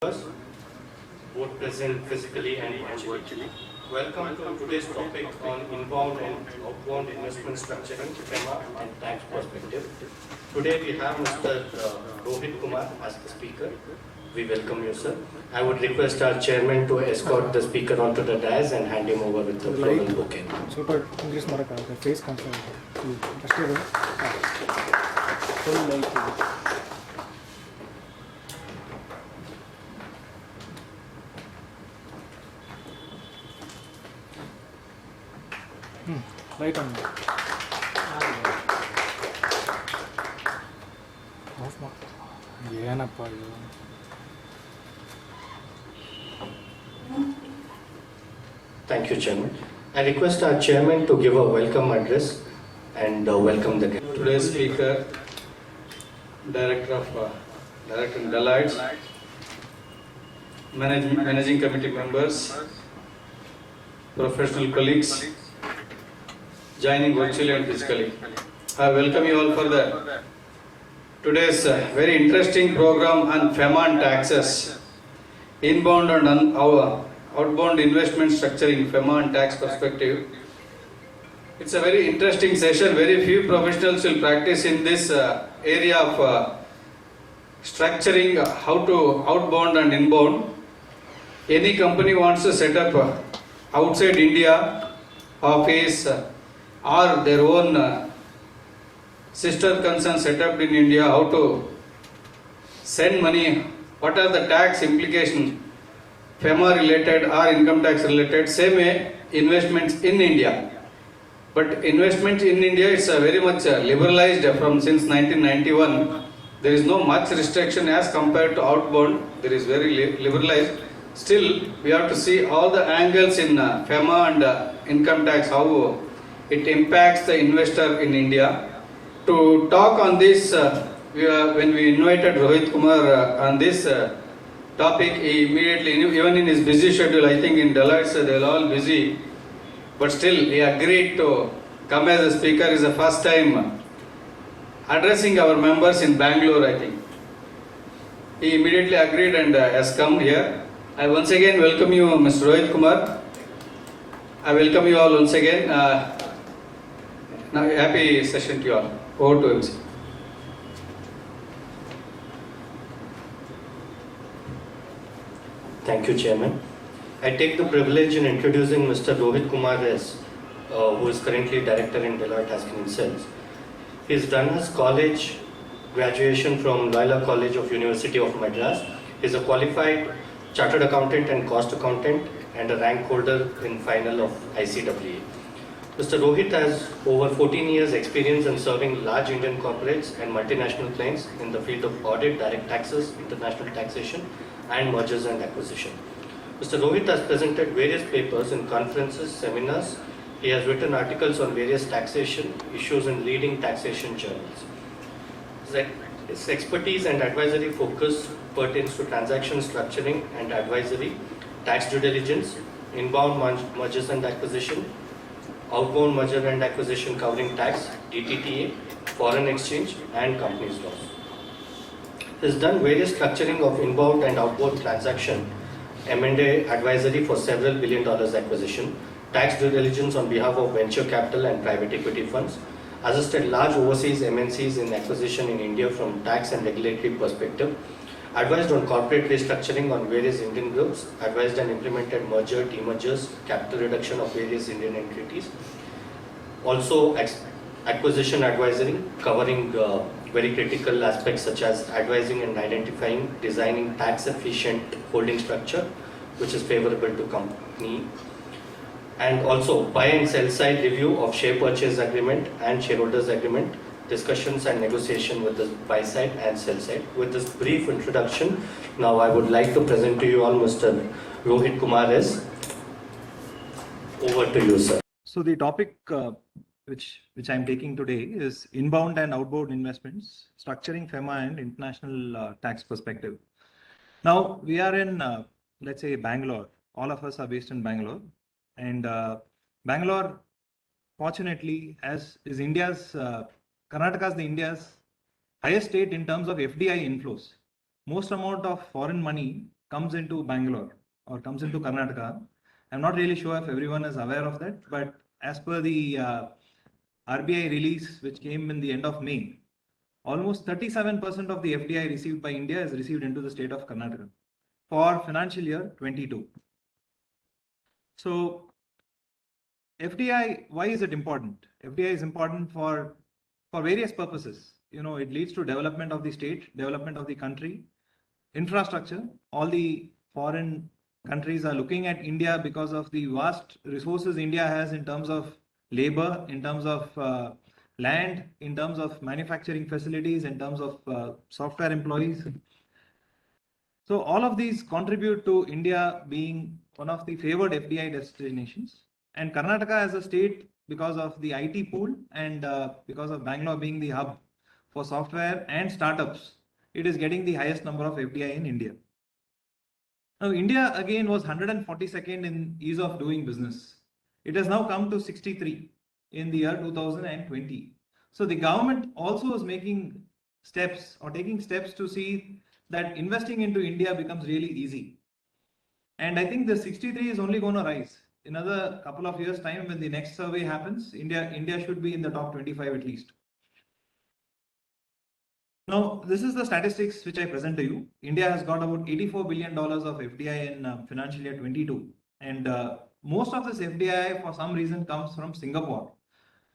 both present physically and virtually. Welcome to today's topic on inbound and outbound investment structuring, FEMA and tax perspective. Today we have Mr. Rohit Kumar as the speaker. We welcome you, sir. I would request our chairman to escort the speaker onto the dais and hand him over with the floral bouquet. Super English Maraka, the face control. Full light. Light on. Off mark. Yenappa. Thank you, Chairman. I request our Chairman to give a welcome address and welcome the guest. Today's speaker, Director Deloitte, Managing Committee members, professional colleagues, joining virtually and physically. I welcome you all for today's very interesting program on FEMA and taxes, inbound and outbound investment structuring, FEMA and tax perspective. It's a very interesting session. Very few professionals will practice in this area of structuring how to outbound and inbound. Any company wants to set up outside India office or their own sister concern set up in India, how to send money, what are the tax implications, FEMA related or income tax related, same way investments in India. But investment in India is very much liberalized since 1991. There is no much restriction as compared to outbound. There is very liberalized. Still, we have to see all the angles in FEMA and income tax, how it impacts the investor in India. To talk on this, when we invited Rohit Kumar on this topic, he immediately, even in his busy schedule, I think in Deloitte, they are all busy, but still he agreed to come as a speaker. Is the first time addressing our members in Bangalore, I think. He immediately agreed and has come here. I once again welcome you, Mr. Rohit Kumar. I welcome you all once again. Now, happy session to you all. Over to him. Thank you, Chairman. I take the privilege in introducing Mr. Rohit Kumar S, who is currently Director in Deloitte Asking himself. He has done his college graduation from Loyola College of University of Madras. He is a qualified Chartered Accountant and Cost Accountant and a rank holder in final of ICAA. Mr. Rohit has over 14 years experience in serving large Indian corporates and multinational clients in the field of audit, direct taxes, international taxation and mergers and acquisition. Mr. Rohit has presented various papers in conferences, seminars. He has written articles on various taxation issues in leading taxation journals. His expertise and advisory focus pertains to transaction structuring and advisory, tax due diligence, inbound mergers and acquisition, outbound merger and acquisition covering tax, DTTA, foreign exchange and companies laws. He has done various structuring of inbound and outbound transaction, M&A advisory for several $1 billion acquisition, tax due diligence on behalf of venture capital and private equity funds, assisted large overseas MNCs in acquisition in India from tax and regulatory perspective, advised on corporate restructuring on various Indian groups, advised and implemented merger, demergers, capital reduction of various Indian entities. Also acquisition advisory covering very critical aspects such as advising and identifying, designing tax efficient holding structure which is favorable to company, and also buy and sell side review of share purchase agreement and shareholders agreement, discussions and negotiation with the buy side and sell side. With this brief introduction, now I would like to present to you all Mr. Rohit Kumar S. Over to you, sir. So the topic which I'm taking today is inbound and outbound investments, structuring FEMA and international tax perspective. Now we are in, let's say, Bangalore. All of us are based in Bangalore, and Bangalore, fortunately, is India's Karnataka is India's highest state in terms of FDI inflows. Most amount of foreign money comes into Bangalore or comes into Karnataka, I'm not really sure if everyone is aware of that, but as per the RBI release, which came in the end of May, almost 37% of the FDI received by India is received into the state of Karnataka for financial year 22. So FDI, why is it important? FDI is important for various purposes. You know, it leads to development of the state, development of the country, infrastructure. All the foreign countries are looking at India because of the vast resources India has in terms of labor, in terms of land, in terms of manufacturing facilities, in terms of software employees. So all of these contribute to India being one of the favored FDI destinations. And Karnataka as a state, because of the IT pool and because of Bangalore being the hub for software and startups, it is getting the highest number of FDI in India. Now, India again was 142nd in ease of doing business. It has now come to 63 in the year 2020. So the government also is making steps or taking steps to see that investing into India becomes really easy. And I think the 63 is only going to rise. In another couple of years' time, when the next survey happens, India should be in the top 25 at least. Now, this is the statistics which I present to you. India has got about $84 billion of FDI in financial year 22. And most of this FDI, for some reason, comes from Singapore.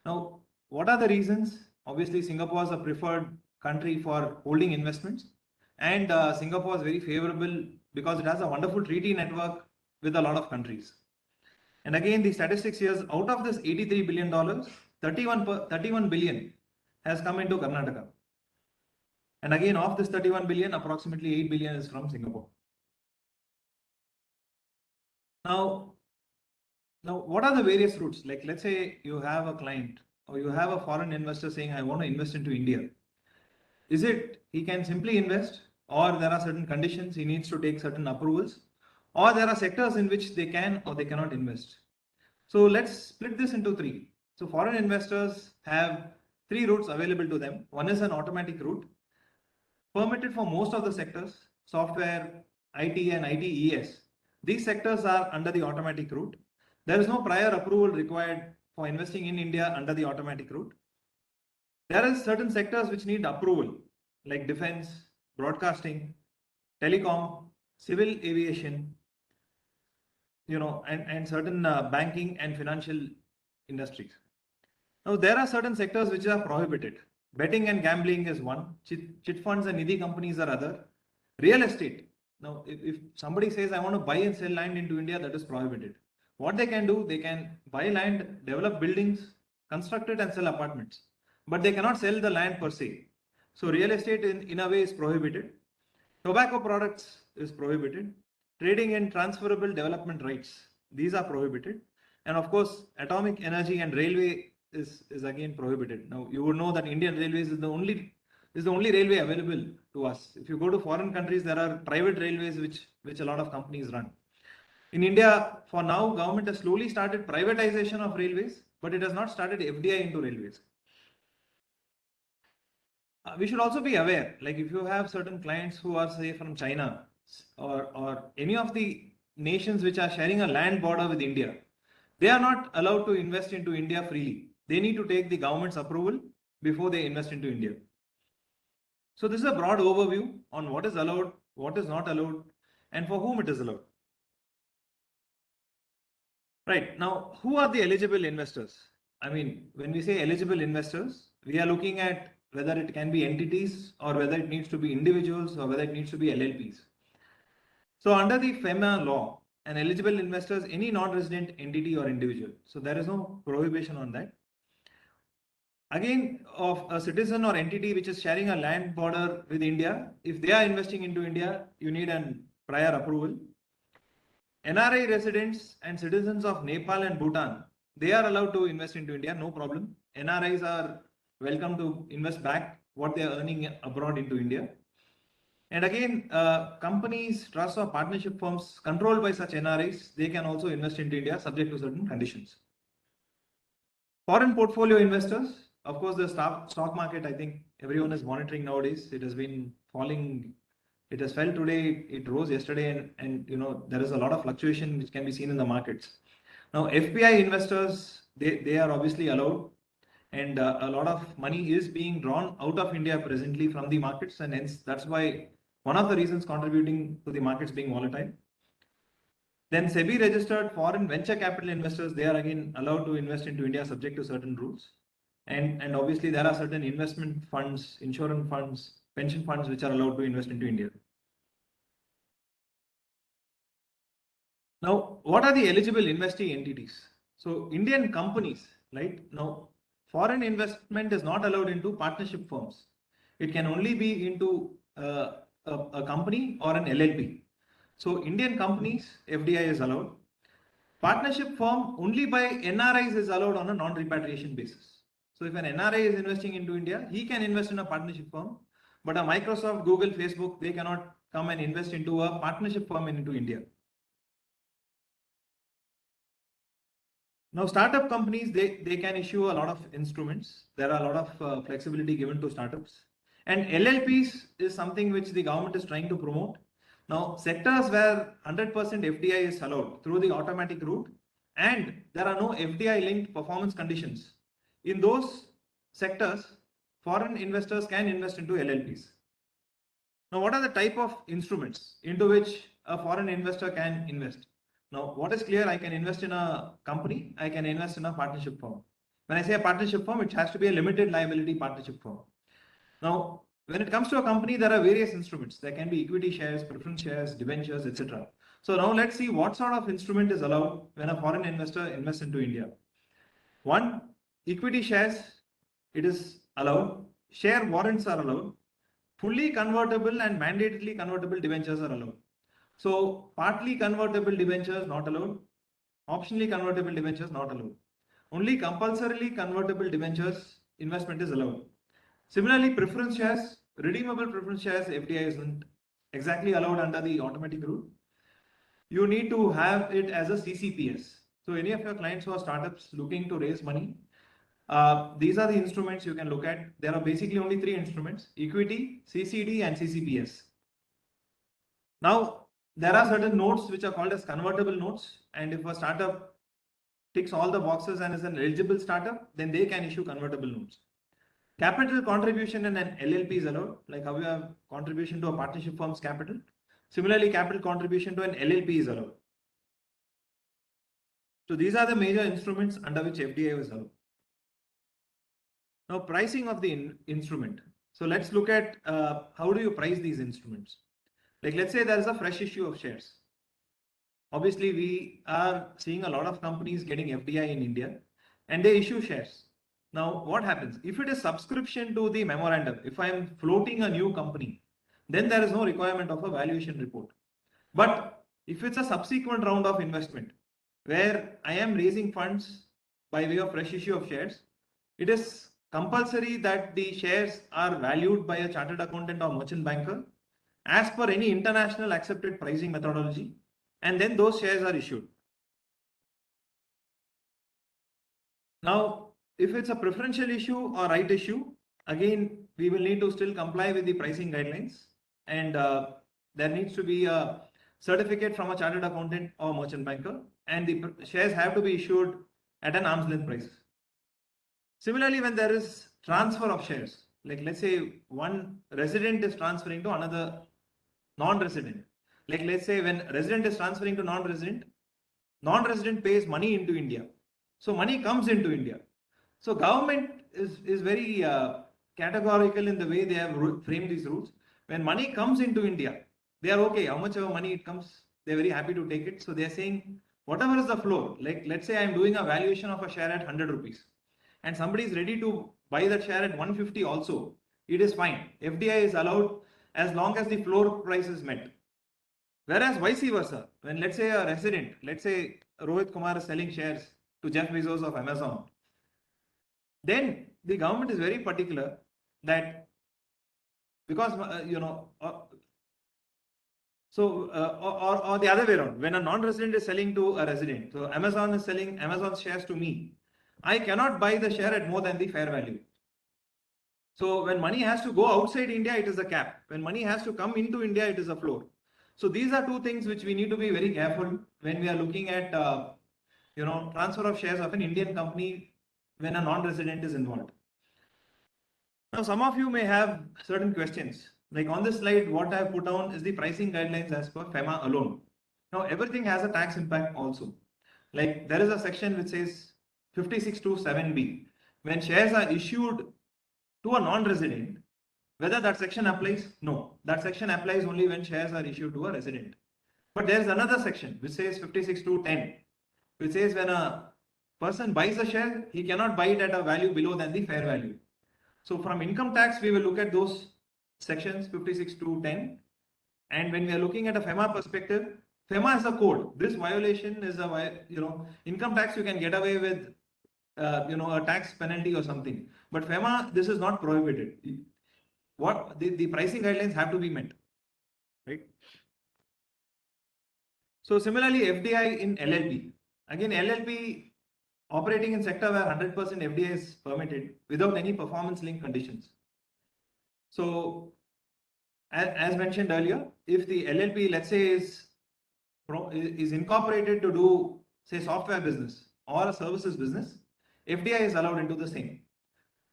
Now, what are the reasons? Obviously, Singapore is a preferred country for holding investments. And Singapore is very favorable because it has a wonderful treaty network with a lot of countries. And again, the statistics here is out of this $83 billion, 31 billion has come into Karnataka. And again, of this 31 billion, approximately 8 billion is from Singapore. Now, what are the various routes? Like, let's say you have a client or you have a foreign investor saying, I want to invest into India. Is it he can simply invest, or there are certain conditions, he needs to take certain approvals, or there are sectors in which they can or they cannot invest? So let's split this into three. So foreign investors have three routes available to them. One is an automatic route, permitted for most of the sectors, software, IT and ITES. These sectors are under the automatic route. There is no prior approval required for investing in India under the automatic route. There are certain sectors which need approval, like defense, broadcasting, telecom, civil aviation, you know, and certain banking and financial industries. Now, there are certain sectors which are prohibited. Betting and gambling is one. Chit funds and nidhi companies are other. Real estate. Now, if somebody says, I want to buy and sell land into India, that is prohibited. What they can do, they can buy land, develop buildings, construct it and sell apartments. But they cannot sell the land per se. So real estate in a way is prohibited. Tobacco products is prohibited. Trading and transferable development rights, these are prohibited. And of course, atomic energy and railway is again prohibited. Now, you would know that Indian Railways is the only railway available to us. If you go to foreign countries, there are private railways which a lot of companies run. In India, for now, government has slowly started privatization of railways, but it has not started FDI into railways. We should also be aware, like if you have certain clients who are say from China or any of the nations which are sharing a land border with India, they are not allowed to invest into India freely. They need to take the government's approval before they invest into India. So this is a broad overview on what is allowed, what is not allowed, and for whom it is allowed. Right, now, who are the eligible investors? I mean, when we say eligible investors, we are looking at whether it can be entities or whether it needs to be individuals or whether it needs to be LLPs. So under the FEMA law, an eligible investor is any non-resident entity or individual. So there is no prohibition on that. Again, of a citizen or entity which is sharing a land border with India, if they are investing into India, you need a prior approval. NRI residents and citizens of Nepal and Bhutan, they are allowed to invest into India, no problem. NRIs are welcome to invest back what they are earning abroad into India. And again, companies, trusts or partnership firms controlled by such NRIs, they can also invest into India subject to certain conditions. Foreign portfolio investors, of course, the stock market, I think everyone is monitoring nowadays. It has been falling It has fell today, it rose yesterday, and there is a lot of fluctuation which can be seen in the markets. Now, FPI investors, they are obviously allowed, and a lot of money is being drawn out of India presently from the markets, and hence that's why one of the reasons contributing to the markets being volatile. Then SEBI registered foreign venture capital investors, they are again allowed to invest into India subject to certain rules. And obviously there are certain investment funds, insurance funds, pension funds which are allowed to invest into India. Now, what are the eligible investee entities? So Indian companies, right? Now, foreign investment is not allowed into partnership firms. It can only be into a company or an LLP. So Indian companies, FDI is allowed. Partnership firm only by NRIs is allowed on a non-repatriation basis. So if an NRI is investing into India, he can invest in a partnership firm, but a Microsoft, Google, Facebook, they cannot come and invest into a partnership firm into India. Now, startup companies, they can issue a lot of instruments. There are a lot of flexibility given to startups. And LLPs is something which the government is trying to promote. Now, sectors where 100% FDI is allowed through the automatic route, and there are no FDI linked performance conditions. In those sectors, foreign investors can invest into LLPs. Now, what are the type of instruments into which a foreign investor can invest? Now, what is clear, I can invest in a company, I can invest in a partnership firm. When I say a partnership firm, it has to be a limited liability partnership firm. Now, when it comes to a company, there are various instruments. There can be equity shares, preference shares, debentures, etc. So now let's see what sort of instrument is allowed when a foreign investor invests into India. One, equity shares, it is allowed. Share warrants are allowed. Fully convertible and mandatorily convertible debentures are allowed. So partly convertible debentures not allowed, optionally convertible debentures not allowed. Only compulsorily convertible debentures investment is allowed. Similarly, preference shares, redeemable preference shares, FDI isn't exactly allowed under the automatic route. You need to have it as a CCPS. So any of your clients who are startups looking to raise money, these are the instruments you can look at. There are basically only three instruments: equity, CCD, and CCPS. Now, there are certain notes which are called as convertible notes, and if a startup ticks all the boxes and is an eligible startup, then they can issue convertible notes. Capital contribution in an LLP is allowed, like how you have contribution to a partnership firm's capital. Similarly, capital contribution to an LLP is allowed. So these are the major instruments under which FDI is allowed. Now, pricing of the instrument. So let's look at how do you price these instruments. Like, let's say there is a fresh issue of shares. Obviously, we are seeing a lot of companies getting FDI in India, and they issue shares. Now, what happens? If it is subscription to the memorandum, if I am floating a new company, then there is no requirement of a valuation report. But if it's a subsequent round of investment, where I am raising funds by way of fresh issue of shares, it is compulsory that the shares are valued by a chartered accountant or merchant banker as per any international accepted pricing methodology, and then those shares are issued. Now, if it's a preferential issue or right issue, again, we will need to still comply with the pricing guidelines, and there needs to be a certificate from a chartered accountant or merchant banker, and the shares have to be issued at an arm's length price. Similarly, when there is transfer of shares, like let's say one resident is transferring to another non-resident. Like let's say when resident is transferring to non-resident, non-resident pays money into India. So money comes into India. So government is very categorical in the way they have framed these rules. When money comes into India, they are okay. How much ever money it comes, they're very happy to take it. So they're saying whatever is the floor, like let's say I'm doing a valuation of a share at 100 rupees and somebody is ready to buy that share at 150 also, it is fine. FDI is allowed as long as the floor price is met. Whereas vice versa, when let's say a resident, let's say Rohit Kumar is selling shares to Jeff Bezos of Amazon, then the government is very particular that because or the other way around, when a non-resident is selling to a resident, so Amazon is selling Amazon shares to me, I cannot buy the share at more than the fair value. So when money has to go outside India, it is a cap. When money has to come into India, it is a floor. So these are two things which we need to be very careful when we are looking at transfer of shares of an Indian company when a non-resident is involved. Now, some of you may have certain questions. Like on this slide, what I have put down is the pricing guidelines as per FEMA alone. Now, everything has a tax impact also. Like there is a section which says 56(2)(7)(b). When shares are issued to a non-resident, whether that section applies? No, that section applies only when shares are issued to a resident. But there is another section which says 56(2)(10), which says when a person buys a share, he cannot buy it at a value below than the fair value. So from income tax, we will look at those sections 56(2)(10). And when we are looking at a FEMA perspective, FEMA is a code. This violation is income tax you can get away with, a tax penalty or something. But FEMA, this is not prohibited. What the pricing guidelines have to be met, right? So similarly, FDI in LLP. Again, LLP operating in sector where 100% FDI is permitted without any performance link conditions. So as mentioned earlier, if the LLP, let's say, is incorporated to do, say, software business or a services business, FDI is allowed into the same.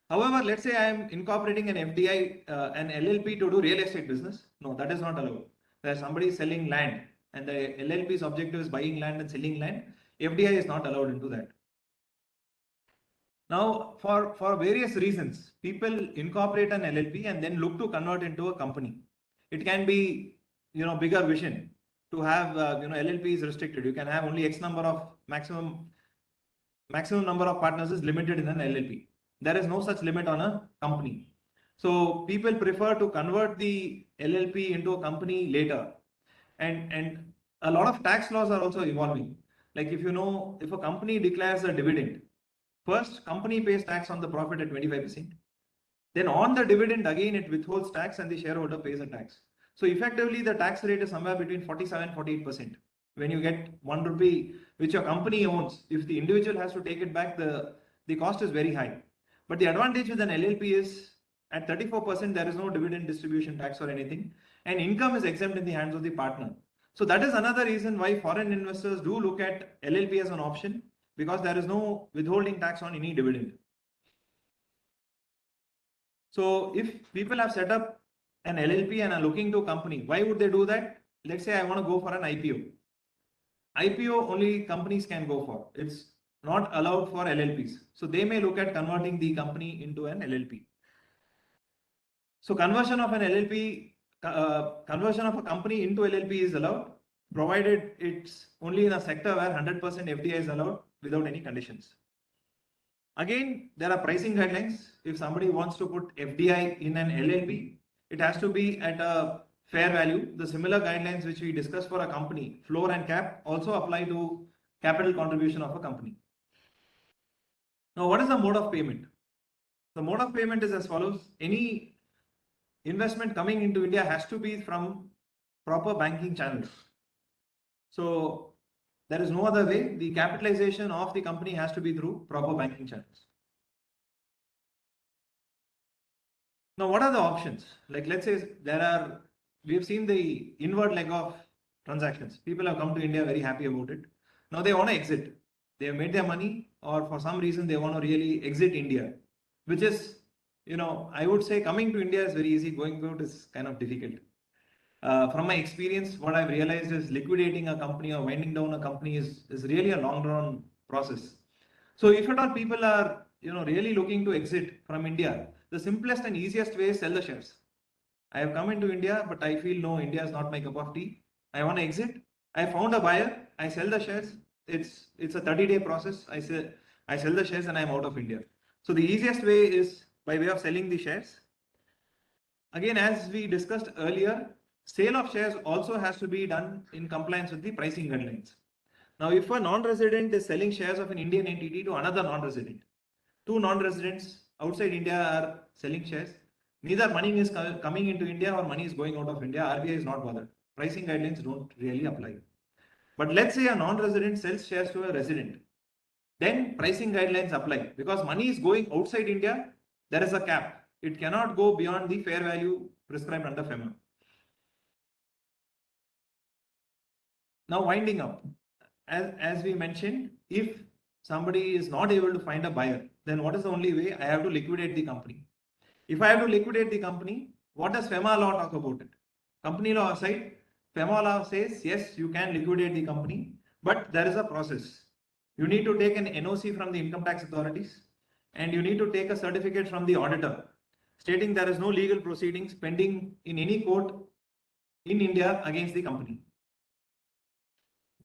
However, let's say I am incorporating an FDI, an LLP to do real estate business. No, that is not allowed. Where somebody is selling land and the LLP's objective is buying land and selling land, FDI is not allowed into that. Now, for various reasons, people incorporate an LLP and then look to convert into a company. It can be, bigger vision to have, LLP is restricted. You can have only X number of maximum number of partners is limited in an LLP. There is no such limit on a company. So people prefer to convert the LLP into a company later. And a lot of tax laws are also evolving. Like if a company declares a dividend, first company pays tax on the profit at 25%. Then on the dividend, again, it withholds tax and the shareholder pays a tax. So effectively, the tax rate is somewhere between 47-48%. When you get 1 rupee, which your company owns, if the individual has to take it back, the cost is very high. But the advantage with an LLP is at 34%, there is no dividend distribution tax or anything, and income is exempt in the hands of the partner. So that is another reason why foreign investors do look at LLP as an option, because there is no withholding tax on any dividend. So if people have set up an LLP and are looking to a company, why would they do that? Let's say I want to go for an IPO. IPO only companies can go for. It's not allowed for LLPs. So they may look at converting the company into an LLP. So conversion of an LLP, conversion of a company into LLP is allowed, provided it's only in a sector where 100% FDI is allowed without any conditions. Again, there are pricing guidelines. If somebody wants to put FDI in an LLP, it has to be at a fair value. The similar guidelines which we discussed for a company, floor and cap, also apply to capital contribution of a company. Now, what is the mode of payment? The mode of payment is as follows. Any investment coming into India has to be from proper banking channels. So there is no other way. The capitalization of the company has to be through proper banking channels. Now, what are the options? Like, let's say we have seen the inward leg of transactions. People have come to India very happy about it. Now they want to exit. They have made their money, or for some reason they want to really exit India, which is, I would say coming to India is very easy. Going out is kind of difficult. From my experience, what I've realized is liquidating a company or winding down a company is really a long drawn process. So if at all people are really looking to exit from India, the simplest and easiest way is sell the shares. I have come into India, but I feel no, India is not my cup of tea. I want to exit. I found a buyer. I sell the shares. It's a 30-day process. I sell the shares and I'm out of India. So the easiest way is by way of selling the shares. Again, as we discussed earlier, sale of shares also has to be done in compliance with the pricing guidelines. Now, if a non-resident is selling shares of an Indian entity to another non-resident, two non-residents outside India are selling shares, neither money is coming into India or money is going out of India, RBI is not bothered. Pricing guidelines don't really apply. But let's say a non-resident sells shares to a resident, then pricing guidelines apply, because money is going outside India, there is a cap. it cannot go beyond the fair value prescribed under FEMA. Now winding up, as we mentioned, if somebody is not able to find a buyer, then what is the only way? I have to liquidate the company. If I have to liquidate the company, what does FEMA law talk about it? Company law aside, FEMA law says, yes, you can liquidate the company, but there is a process. You need to take an NOC from the income tax authorities, and you need to take a certificate from the auditor stating there is no legal proceedings pending in any court in India against the company.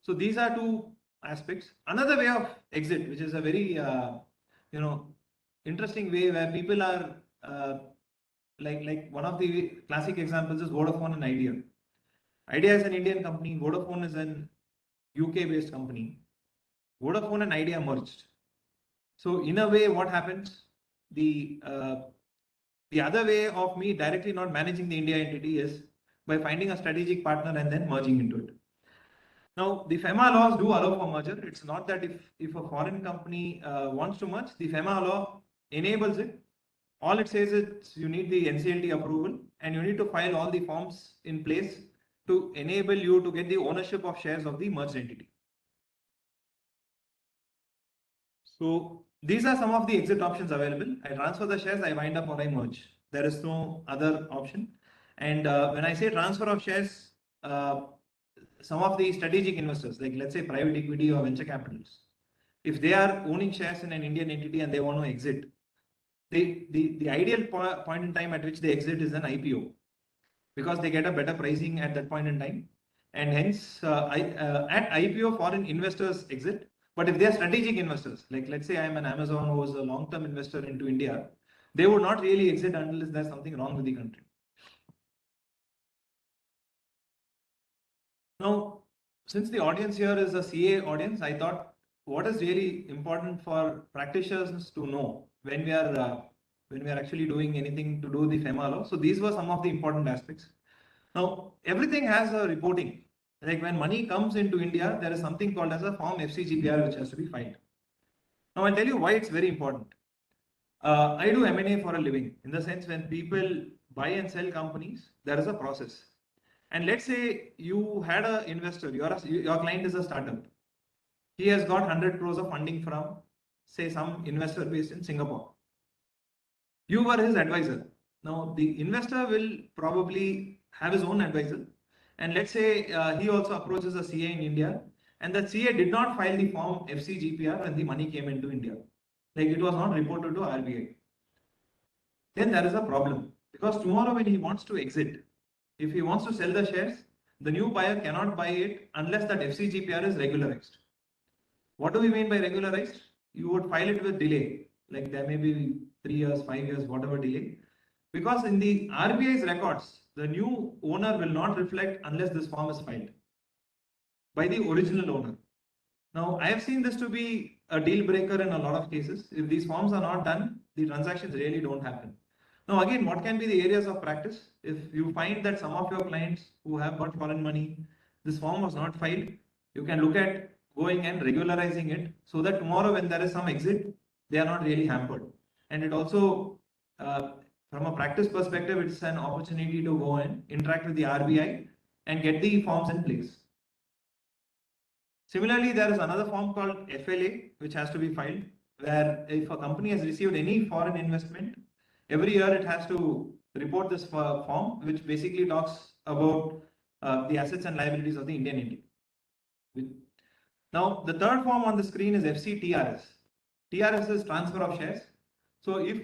So these are two aspects. Another way of exit, which is a very interesting way where people are like one of the classic examples is Vodafone and Idea. Idea is an Indian company. Vodafone is an UK-based company. Vodafone and Idea merged. So in a way, what happens? The other way of me directly not managing the India entity is by finding a strategic partner and then merging into it. Now, the FEMA laws do allow for merger. It's not that if a foreign company wants to merge, the FEMA law enables it. All it says is you need the NCLT approval and you need to file all the forms in place to enable you to get the ownership of shares of the merged entity. So these are some of the exit options available. I transfer the shares, I wind up or I merge. There is no other option. And when I say transfer of shares, some of the strategic investors, like let's say private equity or venture capitals, if they are owning shares in an Indian entity and they want to exit, the ideal point in time at which they exit is an IPO, because they get a better pricing at that point in time. And hence, at IPO, foreign investors exit. But if they are strategic investors, like let's say I'm an Amazon who is a long-term investor into India, they would not really exit unless there's something wrong with the country. Now, since the audience here is a CA audience, I thought what is really important for practitioners to know when we are actually doing anything to do the FEMA law. So these were some of the important aspects. Now, everything has a reporting. Like when money comes into India, there is something called as a Form FCGPR which has to be filed. Now, I'll tell you why it's very important. I do M&A for a living. In the sense, when people buy and sell companies, there is a process. And let's say you had an investor, your client is a startup. He has got 100 crores of funding from, say, some investor based in Singapore. You were his advisor. Now, the investor will probably have his own advisor. And let's say he also approaches a CA in India, and that CA did not file the form FCGPR when the money came into India. Like it was not reported to RBI. Then there is a problem, because tomorrow when he wants to exit, if he wants to sell the shares, the new buyer cannot buy it unless that FCGPR is regularized. What do we mean by regularized? You would file it with delay, like there may be 3 years, 5 years, whatever delay. Because in the RBI's records, the new owner will not reflect unless this form is filed by the original owner. Now, I have seen this to be a deal breaker in a lot of cases. If these forms are not done, the transactions really don't happen. Now, again, what can be the areas of practice? If you find that some of your clients who have got foreign money, this form was not filed, you can look at going and regularizing it so that tomorrow when there is some exit, they are not really hampered. And it also, from a practice perspective, it's an opportunity to go and interact with the RBI and get the forms in place. Similarly, there is another form called FLA, which has to be filed, where if a company has received any foreign investment, every year it has to report this form, which basically talks about the assets and liabilities of the Indian entity. Now, the third form on the screen is FCTRS. TRS is transfer of shares. So if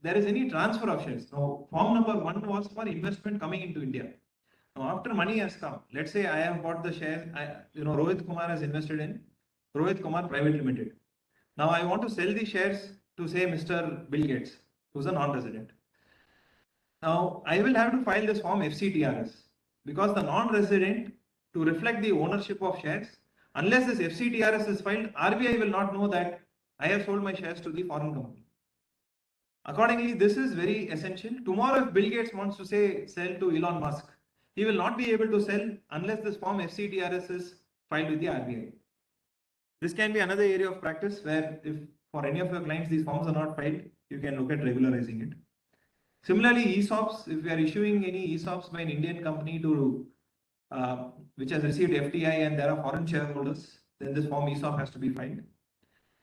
there is any transfer of shares, now form number 1 was for investment coming into India. Now, after money has come, let's say I have bought the shares, Rohit Kumar has invested in Rohit Kumar Private Limited. Now I want to sell the shares to, say, Mr. Bill Gates, who's a non-resident. Now I will have to file this form FCTRS, because the non-resident, to reflect the ownership of shares, unless this FCTRS is filed, RBI will not know that I have sold my shares to the foreign company. Accordingly, this is very essential. Tomorrow, if Bill Gates wants to say sell to Elon Musk, he will not be able to sell unless this form FCTRS is filed with the RBI. This can be another area of practice where if for any of your clients these forms are not filed, you can look at regularizing it. Similarly, ESOPs, if we are issuing any ESOPs by an Indian company to which has received FDI and there are foreign shareholders, then this form ESOP has to be filed.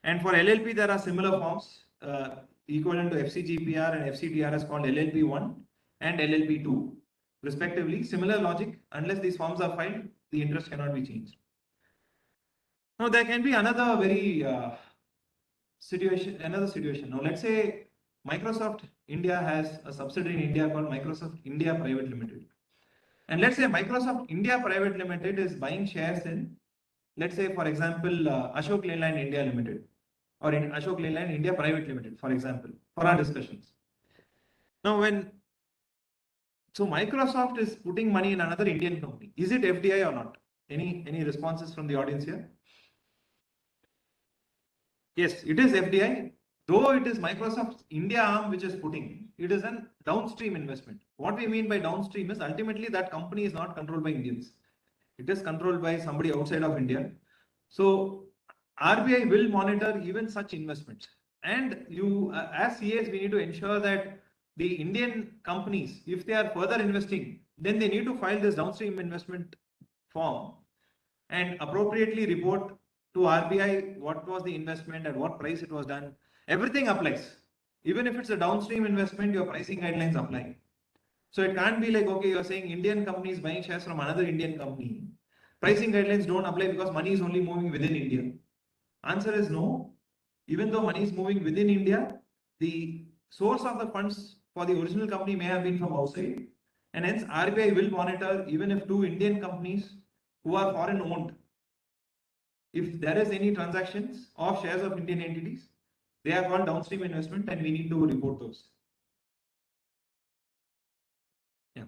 And for LLP, there are similar forms equivalent to FCGPR and FCTRS called LLP1 and LLP2, respectively. Similar logic, unless these forms are filed, the interest cannot be changed. Now, there can be another very situation. Now, let's say Microsoft India has a subsidiary in India called Microsoft India Private Limited. And let's say Microsoft India Private Limited is buying shares in, let's say, for example, Ashok Leyland India Limited or in Ashok Leyland India Private Limited, for example, for our discussions. Now, so Microsoft is putting money in another Indian company. Is it FDI or not? Any responses from the audience here? Yes, it is FDI. Though it is Microsoft's India arm which is putting, it is a downstream investment. What we mean by downstream is ultimately that company is not controlled by Indians. It is controlled by somebody outside of India. So RBI will monitor even such investments. And you, as CAs, we need to ensure that the Indian companies, if they are further investing, then they need to file this downstream investment form and appropriately report to RBI what was the investment, at what price it was done. Everything applies. Even if it's a downstream investment, your pricing guidelines apply. So it can't be like, okay, you're saying Indian companies buying shares from another Indian company. Pricing guidelines don't apply because money is only moving within India. Answer is no. Even though money is moving within India, the source of the funds for the original company may have been from outside. And hence RBI will monitor even if two Indian companies who are foreign owned, if there is any transactions of shares of Indian entities, they are called downstream investment and we need to report those. Yeah.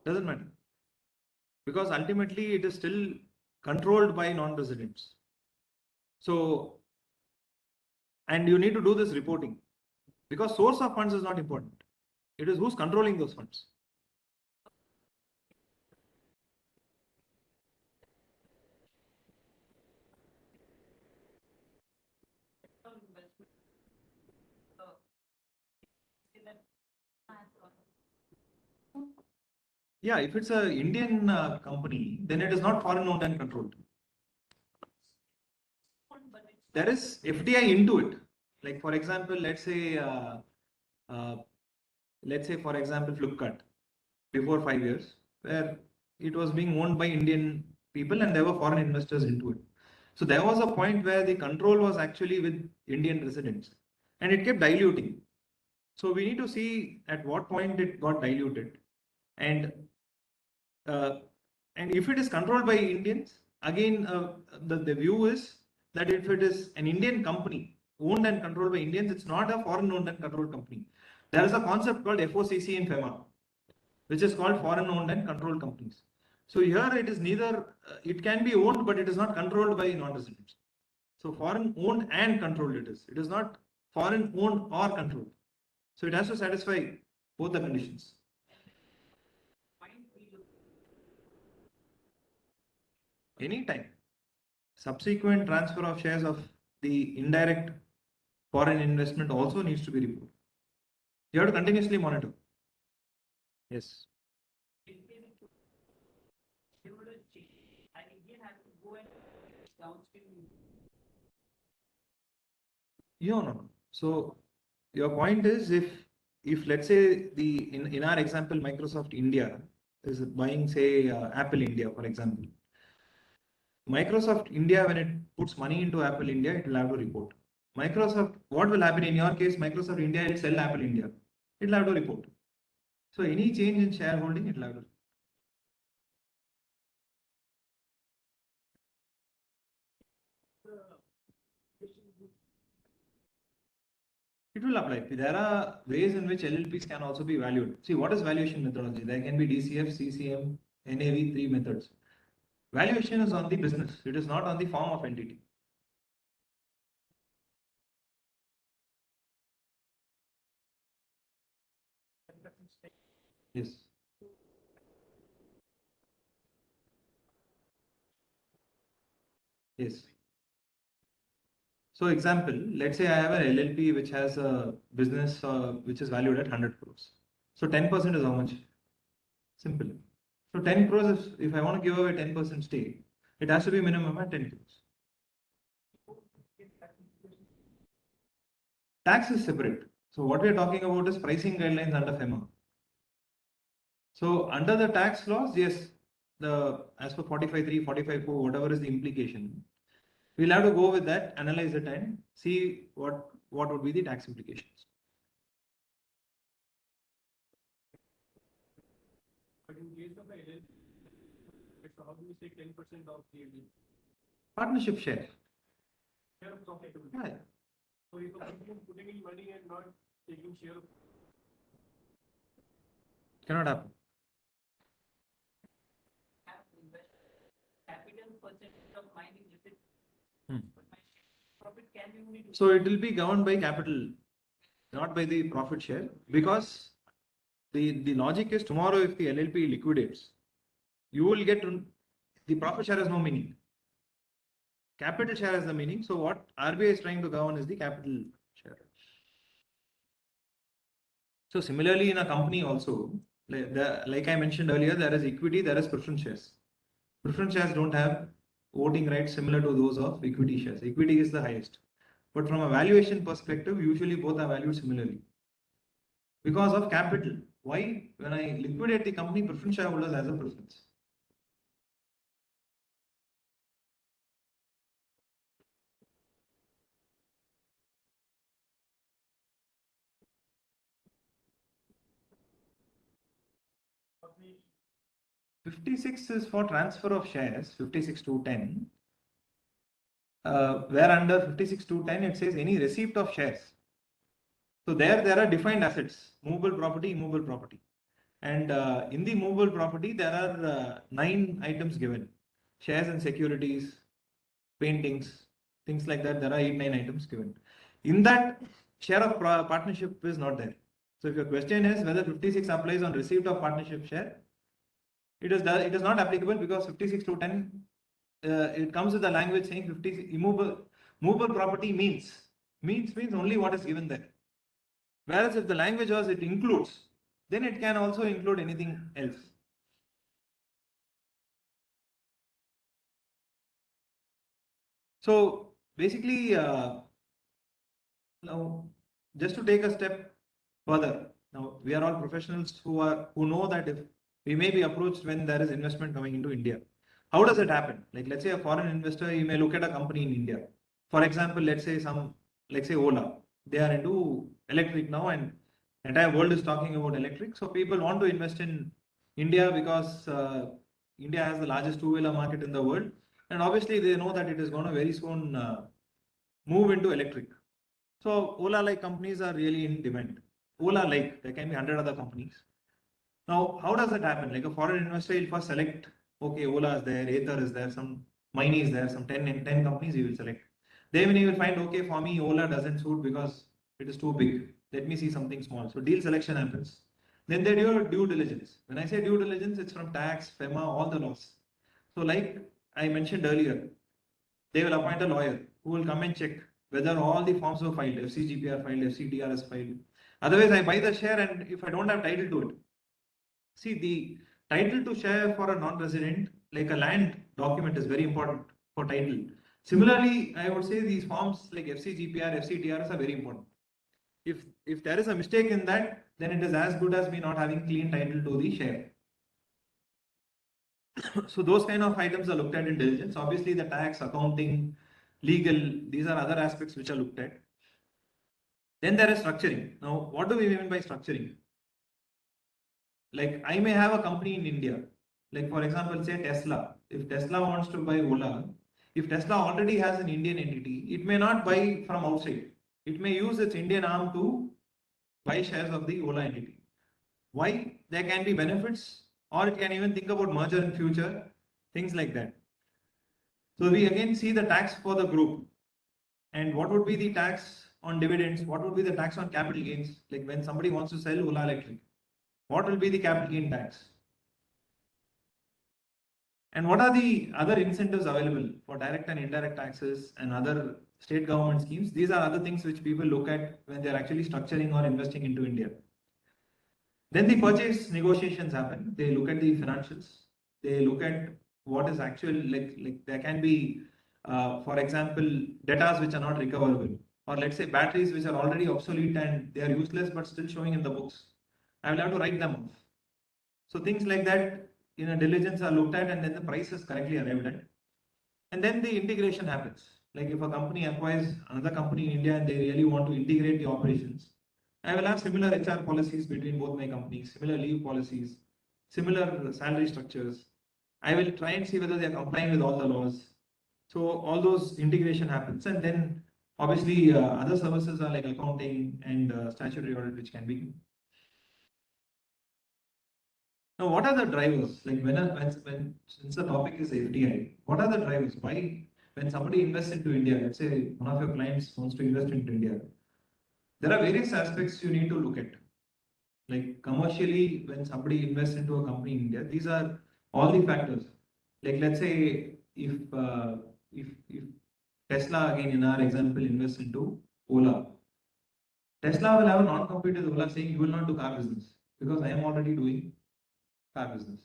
Doesn't matter. Because ultimately it is still controlled by non-residents. So, and you need to do this reporting because source of funds is not important. It is who's controlling those funds. Yeah, if it's an Indian company, then it is not foreign owned and controlled. There is FDI into it. Like for example, let's say for example, Flipkart before 5 years, where it was being owned by Indian people and there were foreign investors into it. So there was a point where the control was actually with Indian residents and it kept diluting. So we need to see at what point it got diluted. And if it is controlled by Indians, again, the view is that if it is an Indian company owned and controlled by Indians, it's not a foreign owned and controlled company. There is a concept called FOCC in FEMA, which is called foreign owned and controlled companies. So here it is neither, it can be owned, but it is not controlled by non-residents. So foreign owned and controlled it is. It is not foreign owned or controlled. So it has to satisfy both the conditions. Anytime. Subsequent transfer of shares of the indirect foreign investment also needs to be reported. You have to continuously monitor. Yes. No. So your point is if let's say in our example Microsoft India is buying say Apple India for example. Microsoft India, when it puts money into Apple India, it will have to report. Microsoft, what will happen in your case? Microsoft India will sell Apple India. It will have to report. So any change in shareholding, it will have to. It will apply. There are ways in which LLPs can also be valued. See, what is valuation methodology? There can be DCF, CCM, NAV, 3 methods. Valuation is on the business. It is not on the form of entity. Yes. Yes. So example, let's say I have an LLP which has a business which is valued at 100 crores. So 10% is how much? Simple. So 10 crores, if I want to give away 10% stake, it has to be minimum at 10 crores. Tax is separate. So what we are talking about is pricing guidelines under FEMA. So under the tax laws, yes, as per 45.3, 45.4, whatever is the implication, we'll have to go with that, analyze it, and see what would be the tax implications. But in case of a LLP, so how do we say 10% of the Partnership share. share of profitability? Yeah. So if a company is putting in money and not taking share of Cannot happen. Capital percentage of mining, if it profit can be only. So it will be governed by capital, not by the profit share, because the logic is tomorrow if the LLP liquidates, you will get the profit share has no meaning. Capital share has the meaning. So what RBI is trying to govern is the capital share. So similarly in a company also, like I mentioned earlier, there is equity, there is preference shares. Preference shares don't have voting rights similar to those of equity shares. Equity is the highest. But from a valuation perspective, usually both are valued similarly. Because of capital. Why? When I liquidate the company, preference shareholders has a preference. company. 56 is for transfer of shares, 56 to 10. Where under 56 to 10 it says any receipt of shares. So there are defined assets, movable property, immovable property. And in the movable property, there are 9 items given. Shares and securities, paintings, things like that. There are 8, 9 items given. In that, share of partnership is not there. So if your question is whether 56 applies on receipt of partnership share, it is not applicable because 56 to 10, it comes with the language saying 50 movable property means only what is given there. Whereas if the language was it includes, then it can also include anything else. So basically, now just to take a step further, now we are all professionals who know that if we may be approached when there is investment coming into India. How does it happen? Like let's say a foreign investor, you may look at a company in India. For example, let's say Ola, they are into electric now and entire world is talking about electric. So people want to invest in India because India has the largest two-wheeler market in the world. And obviously they know that it is going to very soon move into electric. So Ola-like companies are really in demand. Ola-like, there can be 100 other companies. Now, how does it happen? Like a foreign investor will first select, okay, Ola is there, Ather is there, some Mini is there, some 10 companies he will select. Then he will find, okay, for me, Ola doesn't suit because it is too big. Let me see something small. So deal selection happens. Then they do due diligence. When I say due diligence, it's from tax, FEMA, all the laws. So like I mentioned earlier, they will appoint a lawyer who will come and check whether all the forms were filed, FCGPR filed, FCTRS filed. Otherwise, I buy the share and if I don't have title to it. See, the title to share for a non-resident, like a land document, is very important for title. Similarly, I would say these forms like FCGPR, FCTRS are very important. If there is a mistake in that, then it is as good as me not having clean title to the share. So those kind of items are looked at in diligence. Obviously, the tax, accounting, legal, these are other aspects which are looked at. Then there is structuring. Now, what do we mean by structuring? Like I may have a company in India, like for example, say Tesla. If Tesla wants to buy Ola, if Tesla already has an Indian entity, it may not buy from outside. It may use its Indian arm to buy shares of the Ola entity. Why? There can be benefits, or it can even think about merger in future, things like that. So we again see the tax for the group. And what would be the tax on dividends? What would be the tax on capital gains? Like when somebody wants to sell Ola Electric, what will be the capital gain tax? And what are the other incentives available for direct and indirect taxes and other state government schemes? These are other things which people look at when they're actually structuring or investing into India. Then the purchase negotiations happen. They look at the financials. They look at what is actual, like there can be, for example, debtors which are not recoverable, or let's say batteries which are already obsolete and they are useless but still showing in the books. I will have to write them off. So things like that in a diligence are looked at, and then the price is correctly arrived at. And then the integration happens. Like if a company acquires another company in India and they really want to integrate the operations, I will have similar HR policies between both my companies, similar leave policies, similar salary structures. I will try and see whether they are complying with all the laws. So all those integration happens, and then obviously other services are like accounting and statutory audit, which can be. Now, what are the drivers? Like when since the topic is FDI, what are the drivers? Why when somebody invests into India, let's say one of your clients wants to invest into India, there are various aspects you need to look at. Like commercially, when somebody invests into a company in India, these are all the factors. Like let's say if Tesla again in our example invests into Ola, Tesla will have a non-compete with Ola saying you will not do car business because I am already doing car business.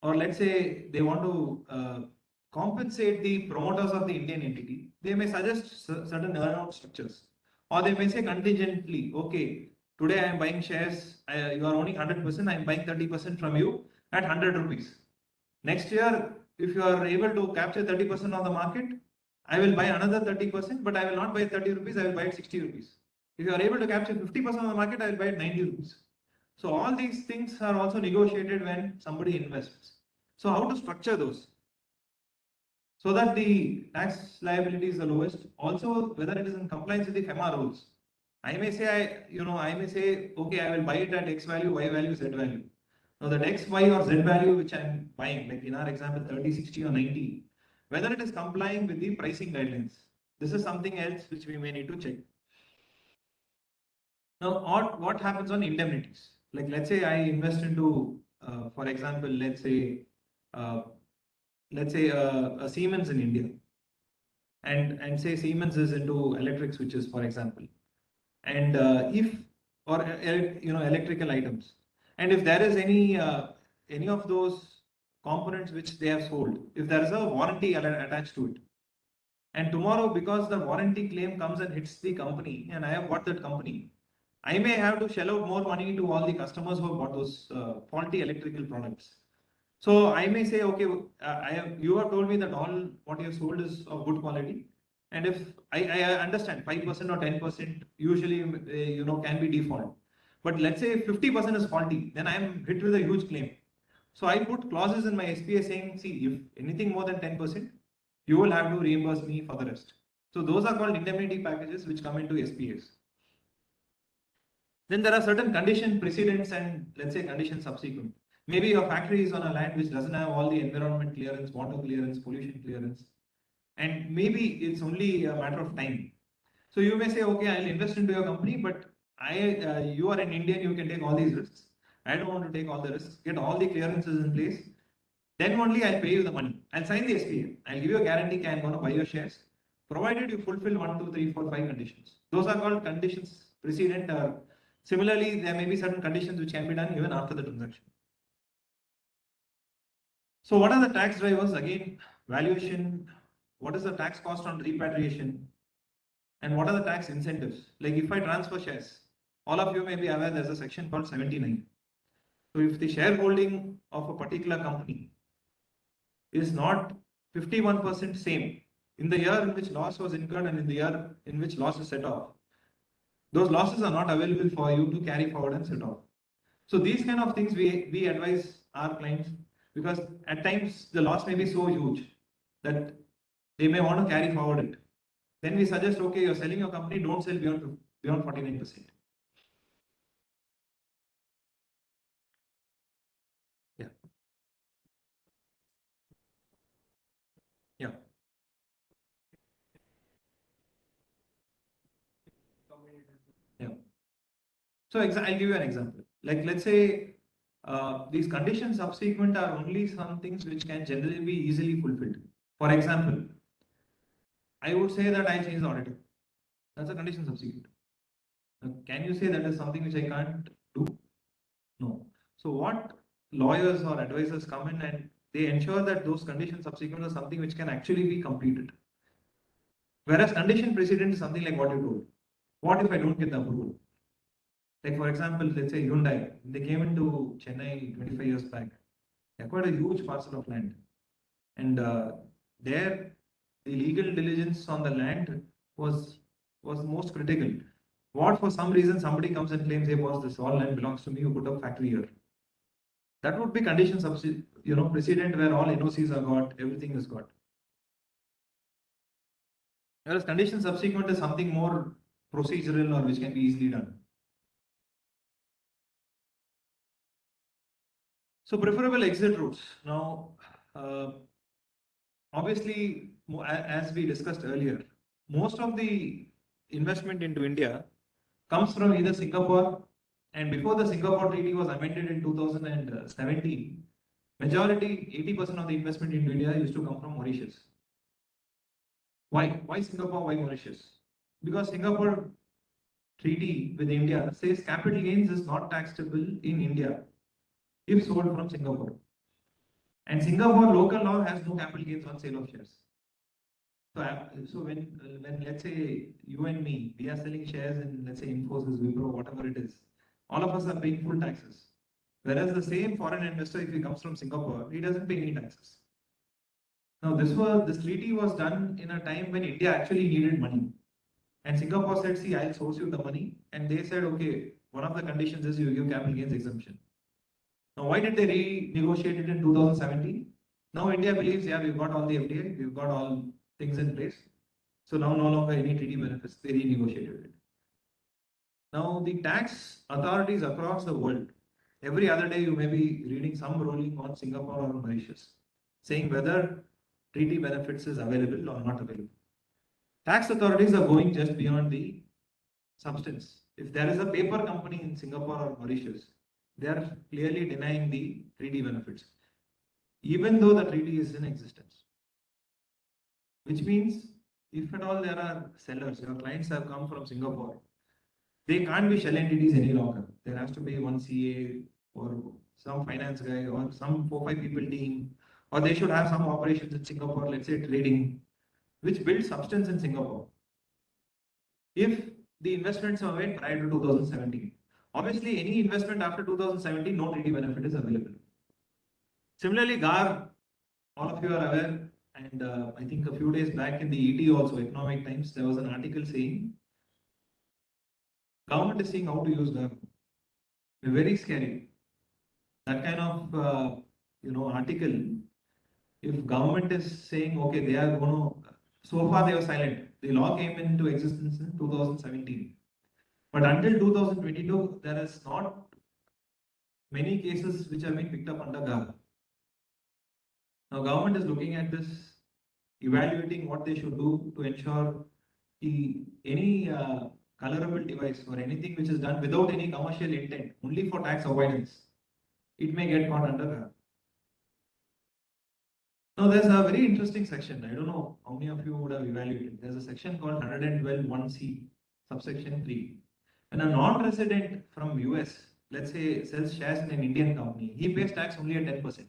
Or let's say they want to compensate the promoters of the Indian entity, they may suggest certain earnout structures, or they may say contingently, okay, today I am buying shares, you are owning 100%, I am buying 30% from you at 100 rupees. Next year, if you are able to capture 30% of the market, I will buy another 30%, but I will not buy 30 rupees, I will buy at 60 rupees. If you are able to capture 50% of the market, I will buy at 90 rupees. So all these things are also negotiated when somebody invests. So how to structure those? So that the tax liability is the lowest. Also, whether it is in compliance with the FEMA rules. I may say, okay, I will buy it at X value, Y value, Z value. Now that X, Y or Z value which I am buying, like in our example 30, 60 or 90, whether it is complying with the pricing guidelines. This is something else which we may need to check. Now, what happens on indemnities? Like let's say I invest into, for example, uh, a Siemens in India, and say Siemens is into electric switches, for example, and if or electrical items, and if there is any of those components which they have sold, if there is a warranty attached to it, and tomorrow because the warranty claim comes and hits the company, and I have bought that company, I may have to shell out more money to all the customers who have bought those faulty electrical products. So I may say, okay, you have told me that all what you have sold is of good quality, and if I understand 5% or 10% usually can be default, but let's say 50% is faulty, then I am hit with a huge claim. So I put clauses in my SPA saying, see, if anything more than 10%, you will have to reimburse me for the rest. So those are called indemnity packages which come into SPAs. Then there are certain condition precedents and let's say condition subsequent. Maybe your factory is on a land which doesn't have all the environment clearance, water clearance, pollution clearance, and maybe it's only a matter of time. So you may say, okay, I'll invest into your company, but you are an Indian, you can take all these risks. I don't want to take all the risks, get all the clearances in place. Then only I'll pay you the money. I'll sign the SPA. I'll give you a guarantee, I'm going to buy your shares, provided you fulfill 1, 2, 3, 4, 5 conditions. Those are called conditions precedent. Similarly, there may be certain conditions which can be done even after the transaction. So what are the tax drivers? Again, valuation, what is the tax cost on repatriation, and what are the tax incentives? Like if I transfer shares, all of you may be aware there's a section called 79. So if the shareholding of a particular company is not 51% same in the year in which loss was incurred and in the year in which loss is set off, those losses are not available for you to carry forward and set off. So these kind of things we advise our clients, because at times the loss may be so huge that they may want to carry forward it. Then we suggest, okay, you're selling your company, don't sell beyond 49%. Yeah. Yeah. Yeah. So I'll give you an example. Like let's say these conditions subsequent are only some things which can generally be easily fulfilled. For example, I would say that I change the auditor. That's a condition subsequent. Can you say that is something which I can't do? No. So what lawyers or advisors come in and they ensure that those conditions subsequent are something which can actually be completed. Whereas condition precedent is something like what you told. What if I don't get the approval? Like for example, let's say Hyundai, they came into Chennai 25 years back. They acquired a huge parcel of land. And there, the legal diligence on the land was most critical. What for some reason somebody comes and claims, hey boss, this all land belongs to me, you put a factory here. That would be condition precedent where all NOCs are got, everything is got. Whereas condition subsequent is something more procedural or which can be easily done. So preferable exit routes. Now, obviously, as we discussed earlier, most of the investment into India comes from either Singapore, and before the Singapore Treaty was amended in 2017, majority 80% of the investment in India used to come from Mauritius. Why? Why Singapore? Why Mauritius? Because Singapore Treaty with India says capital gains is not taxable in India if sold from Singapore. And Singapore local law has no capital gains on sale of shares. So when let's say you and me, we are selling shares in let's say Infosys, Wipro, whatever it is, all of us are paying full taxes. Whereas the same foreign investor, if he comes from Singapore, he doesn't pay any taxes. Now this treaty was done in a time when India actually needed money. And Singapore said, see, I'll source you the money. And they said, okay, one of the conditions is you give capital gains exemption. Now, why did they renegotiate it in 2017? Now India believes, yeah, we've got all the FDI, we've got all things in place. So now no longer any treaty benefits, they renegotiated it. Now the tax authorities across the world, every other day you may be reading some ruling on Singapore or Mauritius, saying whether treaty benefits is available or not available. Tax authorities are going just beyond the substance. If there is a paper company in Singapore or Mauritius, they are clearly denying the treaty benefits, even though the treaty is in existence. Which means, if at all there are sellers, your clients have come from Singapore, they can't be shell entities any longer. There has to be one CA or some finance guy or some 4-5 people team, or they should have some operations in Singapore, let's say trading, which builds substance in Singapore. If the investments are made prior to 2017. Obviously, any investment after 2017, no treaty benefit is available. Similarly, GAR, all of you are aware, and I think a few days back in the ET also, Economic Times, there was an article saying, government is seeing how to use GAR. Very scary. That kind of, article, if government is saying, okay, they are going to, so far they were silent. The law came into existence in 2017. But until 2022, there is not many cases which have been picked up under GAR. Now, government is looking at this, evaluating what they should do to ensure any colorable device or anything which is done without any commercial intent, only for tax avoidance, it may get caught under GAR. Now, there's a very interesting section. I don't know how many of you would have evaluated. There's a section called 112(1)(c), subsection 3. When a non-resident from US, let's say, sells shares in an Indian company, he pays tax only at 10%.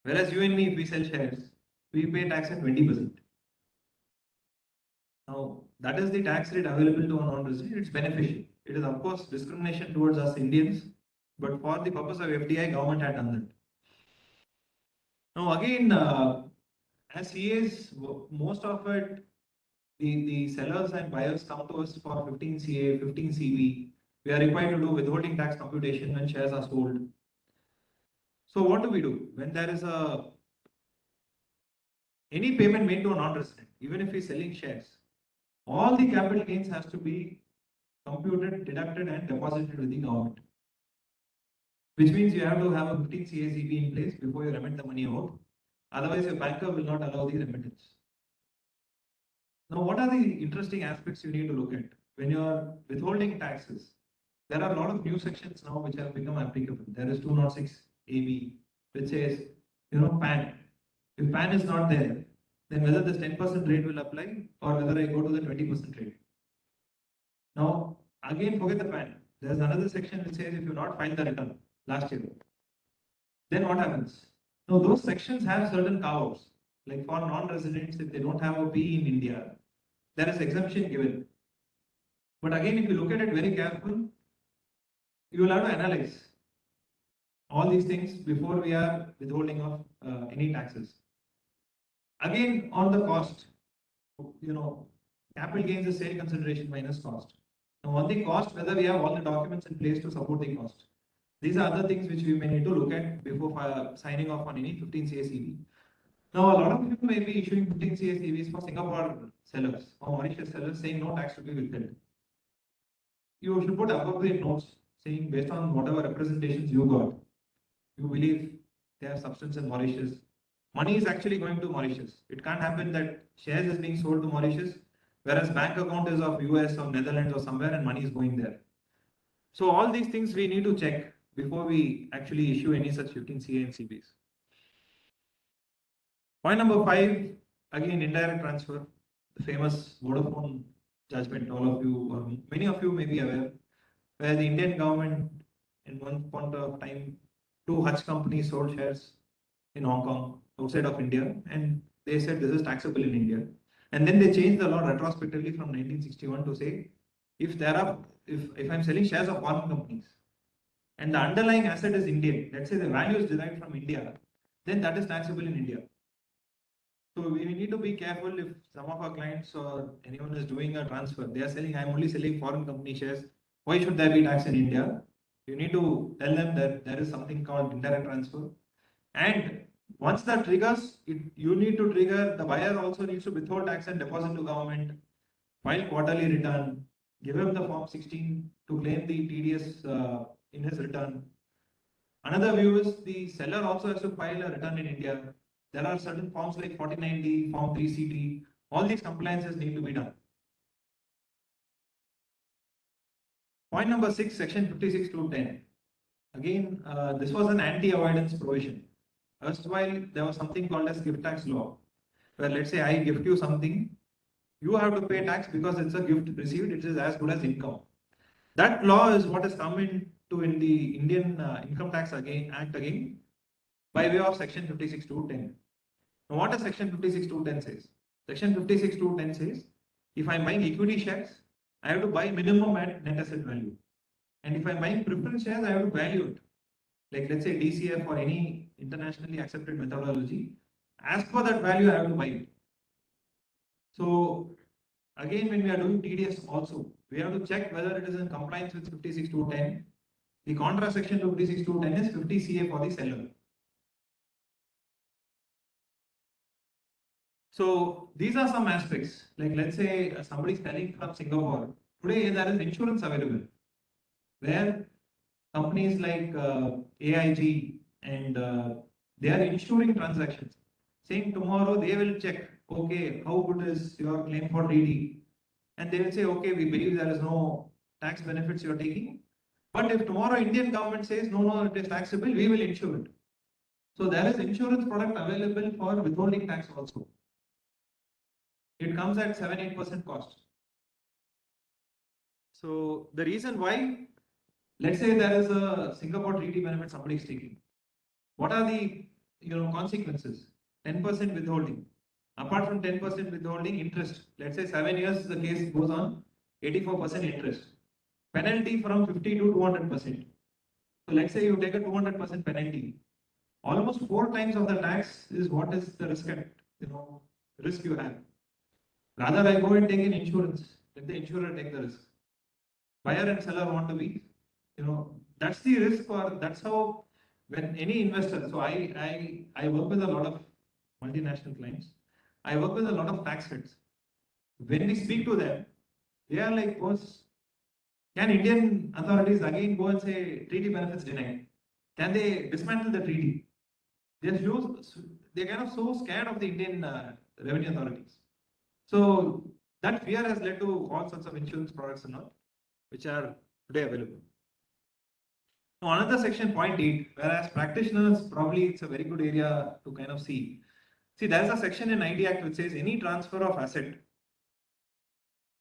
Whereas you and me, if we sell shares, we pay tax at 20%. Now, that is the tax rate available to a non-resident. It's beneficial. It is, of course, discrimination towards us Indians, but for the purpose of FDI, government had done that. Now, again, as CAs, most of it, the sellers and buyers come to us for 15 CA, 15 CB. We are required to do withholding tax computation when shares are sold. So what do we do when there is any payment made to a non-resident, even if he's selling shares? All the capital gains has to be computed, deducted, and deposited with the government. Which means you have to have a 15 CACB in place before you remit the money out. Otherwise, your banker will not allow the remittance. Now, what are the interesting aspects you need to look at when you are withholding taxes? There are a lot of new sections now which have become applicable. There is 206 AB, which says, PAN. If PAN is not there, then whether this 10% rate will apply or whether I go to the 20% rate. Now, again, forget the PAN. There's another section which says if you not filed the return last year, then what happens? Now, those sections have certain carve-outs. Like for non-residents, if they don't have a P in India, there is exemption given. But again, if you look at it very careful, you will have to analyze all these things before we are withholding of any taxes. Again, on the cost, capital gains is sale consideration minus cost. Now, on the cost, whether we have all the documents in place to support the cost. These are other things which we may need to look at before signing off on any 15 CACV. Now, a lot of you may be issuing 15 CACVs for Singapore sellers or Mauritius sellers saying no tax to be withheld. You should put appropriate notes saying based on whatever representations you got, you believe they have substance in Mauritius. Money is actually going to Mauritius. It can't happen that shares is being sold to Mauritius, whereas bank account is of US or Netherlands or somewhere and money is going there. So all these things we need to check before we actually issue any such 15 CA and CBs. Point number 5, again indirect transfer, the famous Vodafone judgment, all of you or many of you may be aware, where the Indian government in one point of time, 2 Hutch companies sold shares in Hong Kong outside of India, and they said this is taxable in India. And then they changed the law retrospectively from 1961 to say, if I'm selling shares of foreign companies and the underlying asset is Indian, let's say the value is derived from India, then that is taxable in India. So we need to be careful if some of our clients or anyone is doing a transfer, they are saying, I'm only selling foreign company shares. Why should there be tax in India? You need to tell them that there is something called indirect transfer. And once that triggers, you need to trigger, the buyer also needs to withhold tax and deposit to government, file quarterly return, give him the form 16 to claim the TDS in his return. Another view is the seller also has to file a return in India. There are certain forms like 49D, form 3CT, all these compliances need to be done. Point number 6, section 56 to 10. Again, this was an anti-avoidance provision. Erstwhile, there was something called as gift tax law, where let's say I gift you something, you have to pay tax because it's a gift received, it is as good as income. That law is what has come into in the Indian Income Tax Act again by way of section 56 to 10. Now, what does section 56 to 10 says? Section 56 to 10 says, if I'm buying equity shares, I have to buy minimum at net asset value. And if I'm buying preference shares, I have to value it. Like let's say DCF or any internationally accepted methodology, as per that value, I have to buy it. So again, when we are doing TDS also, we have to check whether it is in compliance with 56 to 10. The contra section to 56 to 10 is 50 CA for the seller. So these are some aspects, like let's say somebody is selling from Singapore. Today there is insurance available, where companies like AIG and they are insuring transactions, saying tomorrow they will check, okay, how good is your claim for TD? And they will say, okay, we believe there is no tax benefits you are taking. But if tomorrow Indian government says, no, it is taxable, we will insure it. So there is insurance product available for withholding tax also. It comes at 7-8% cost. So the reason why, let's say there is a Singapore treaty benefit somebody is taking. What are the consequences? 10% withholding. Apart from 10% withholding, interest. Let's say 7 years the case goes on, 84% interest. Penalty from 50 to 200%. So let's say you take a 200% penalty. Almost 4 times of the tax is what is the risk risk you have. Rather, I go and take an insurance. Let the insurer take the risk. Buyer and seller want to be, that's the risk, or that's how when any investor. So I work with a lot of multinational clients. I work with a lot of tax heads. When we speak to them, they are like, boss, can Indian authorities again go and say treaty benefits denied? Can they dismantle the treaty? They're kind of so scared of the Indian revenue authorities. So that fear has led to all sorts of insurance products and all, which are today available. Now, another section, point 8, whereas practitioners, probably it's a very good area to kind of see. See, there's a section in IT Act which says any transfer of asset,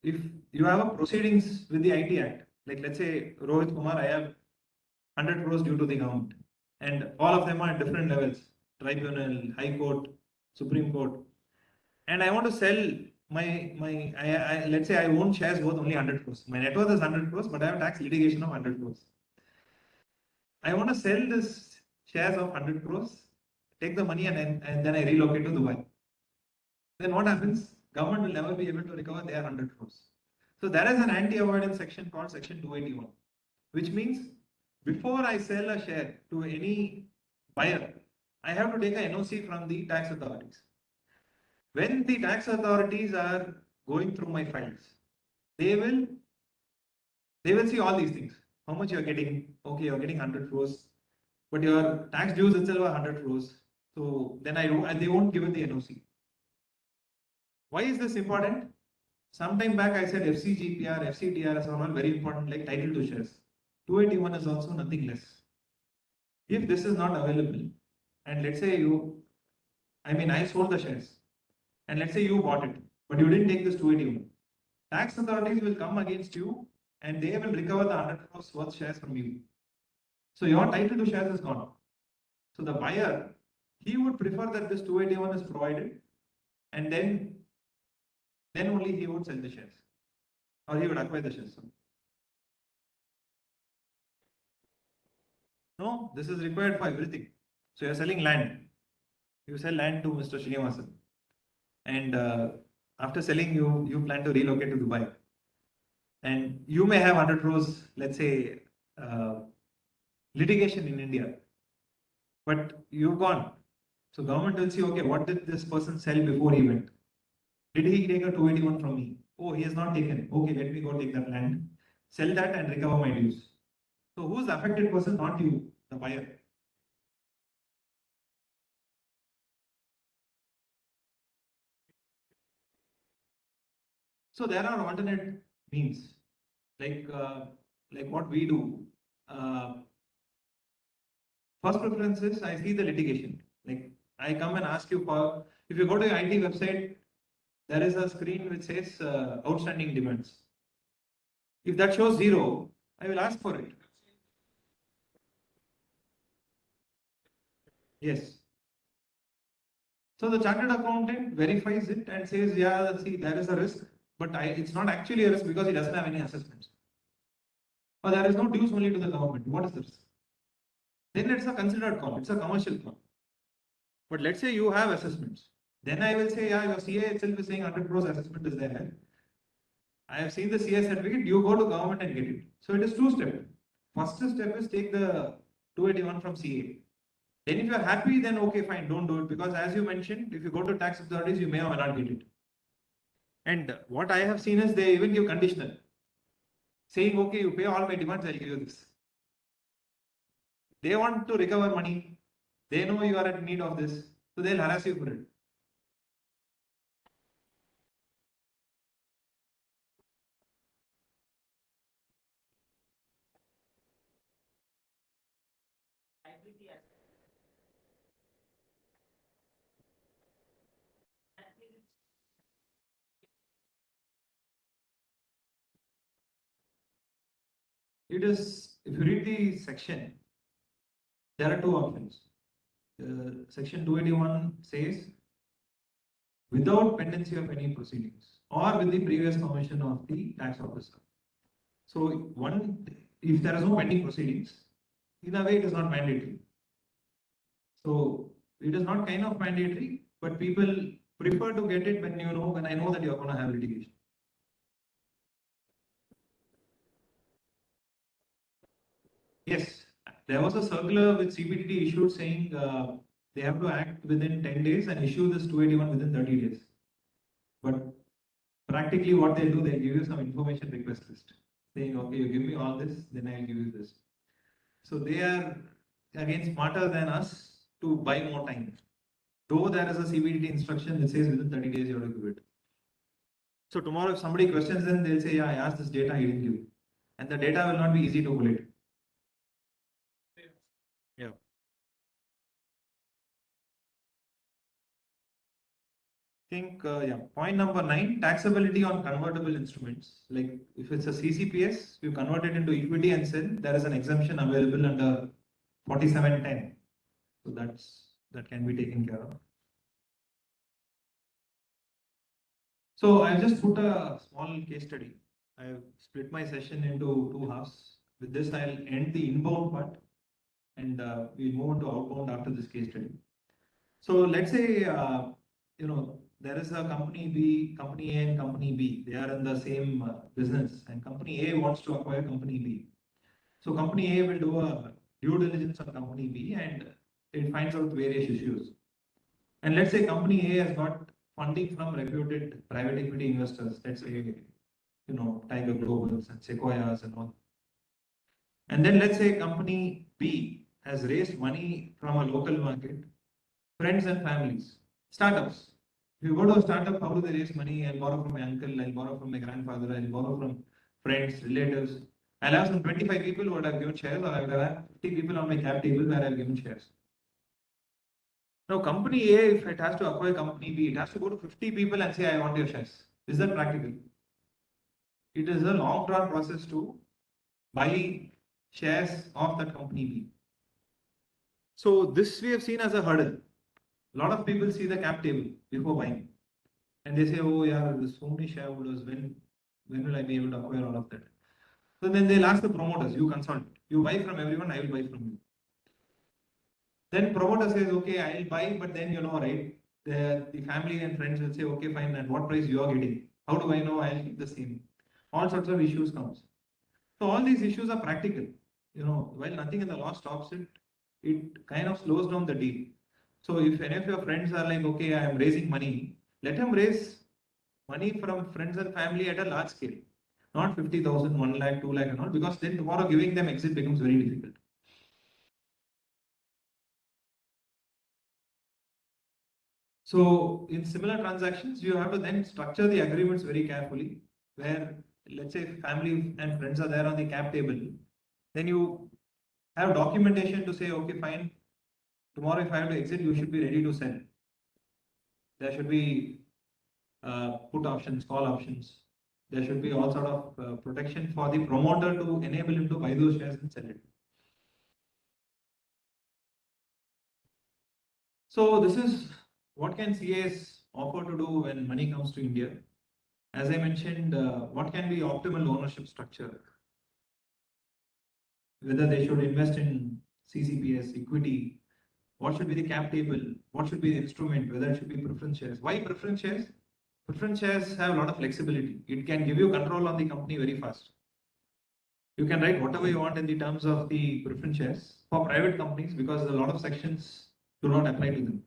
if you have a proceedings with the IT Act, like let's say Rohit Kumar, I have 100 crores due to the government, and all of them are at different levels, tribunal, high court, Supreme Court, and I want to sell let's say I own shares worth only 100 crores. My net worth is 100 crores, but I have tax litigation of 100 crores. I want to sell this shares of 100 crores, take the money and then I relocate to Dubai. Then what happens? Government will never be able to recover their 100 crores. So there is an anti-avoidance section called section 281, which means before I sell a share to any buyer, I have to take a NOC from the tax authorities. When the tax authorities are going through my files, they will see all these things. How much you are getting? Okay, you are getting 100 crores, but your tax dues itself are 100 crores. So then they won't give it the NOC. Why is this important? Sometime back I said FCGPR, FCTRS are all very important, like title to shares. 281 is also nothing less. If this is not available, and let's say I sold the shares, and let's say you bought it, but you didn't take this 281. Tax authorities will come against you and they will recover the 100 crores worth shares from you. So your title to shares is gone. So the buyer, he would prefer that this 281 is provided, and then only he would sell the shares, or he would acquire the shares. No, this is required for everything. So you're selling land. You sell land to Mr. Srinivasan, and after selling, you plan to relocate to Dubai, and you may have 100 crores, let's say, litigation in India, but you've gone. So government will see, okay, what did this person sell before he went? Did he take a 281 from me? Oh, he has not taken. Okay, let me go take that land, sell that and recover my dues. So who's the affected person? Not you, the buyer. So there are alternate means, like what we do. First preference is I see the litigation. Like I come and ask you for, if you go to your IT website, there is a screen which says outstanding demands. If that shows 0, I will ask for it. Yes. So the chartered accountant verifies it and says, yeah, see, there is a risk, but it's not actually a risk because he doesn't have any assessments. Or there is no dues only to the government. What is this? Then it's a considered call. It's a commercial call. But let's say you have assessments. Then I will say, yeah, your CA itself is saying 100 crores assessment is there. I have seen the CA certificate, you go to government and get it. So it is two-step. First step is take the 281 from CA. Then if you are happy, then okay, fine, don't do it. Because as you mentioned, if you go to tax authorities, you may or may not get it. And what I have seen is they even give conditional. Saying, okay, you pay all my demands, I'll give you this. They want to recover money. They know you are in need of this. So they'll harass you for it. Liability as that means It is, if you read the section, there are two options. Section 281 says, without pendency of any proceedings or with the previous permission of the tax officer. So one, if there is no pending proceedings, in a way it is not mandatory. So it is not kind of mandatory, but people prefer to get it when I know that you are going to have litigation. Yes, there was a circular which CBDT issued saying they have to act within 10 days and issue this 281 within 30 days. But practically what they'll do, they'll give you some information request list saying, okay, you give me all this, then I'll give you this. So they are again smarter than us to buy more time. Though there is a CBDT instruction that says within 30 days you have to give it. So tomorrow if somebody questions them, they'll say, yeah, I asked this data, you didn't give. And the data will not be easy to collect. think, yeah, point number 9, taxability on convertible instruments. Like if it's a CCPS, you convert it into equity and sell, there is an exemption available under 4710. So that can be taken care of. So I've just put a small case study. I've split my session into 2 halves. With this, I'll end the inbound part and we'll move on to outbound after this case study. So let's say, there is a company B, company A and company B. They are in the same business and company A wants to acquire company B. So company A will do a due diligence on company B and it finds out various issues. And let's say company A has got funding from reputed private equity investors. Let's say, Tiger Globals and Sequoias and all. And then let's say company B has raised money from a local market, friends and families, startups. If you go to a startup, how do they raise money? I'll borrow from my uncle, I'll borrow from my grandfather, I'll borrow from friends, relatives. I'll have some 25 people who would have given shares, or I would have 50 people on my cap table where I've given shares. Now, company A, if it has to acquire company B, it has to go to 50 people and say, I want your shares. Is that practical? It is a long drawn process to buy shares of that company B. So this we have seen as a hurdle. A lot of people see the cap table before buying. And they say, oh yeah, there's so many shareholders, when will I be able to acquire all of that? So then they'll ask the promoters, you consult, you buy from everyone, I will buy from you. Then promoter says, okay, I'll buy, but then right, the family and friends will say, okay, fine, at what price you are getting? How do I know I'll keep the same? All sorts of issues comes. So all these issues are practical. While nothing in the law stops it, it kind of slows down the deal. So if any of your friends are like, okay, I am raising money, let him raise money from friends and family at a large scale. Not 50,000, 1 lakh, 2 lakh and all, because then tomorrow giving them exit becomes very difficult. So in similar transactions, you have to then structure the agreements very carefully, where let's say family and friends are there on the cap table, then you have documentation to say, okay, fine, tomorrow if I have to exit, you should be ready to sell. There should be put options, call options. There should be all sort of protection for the promoter to enable him to buy those shares and sell it. So this is what can CAs offer to do when money comes to India. As I mentioned, what can be optimal ownership structure? Whether they should invest in CCPS, equity, what should be the cap table, what should be the instrument, whether it should be preference shares. Why preference shares? Preference shares have a lot of flexibility. It can give you control on the company very fast. You can write whatever you want in the terms of the preference shares for private companies because a lot of sections do not apply to them.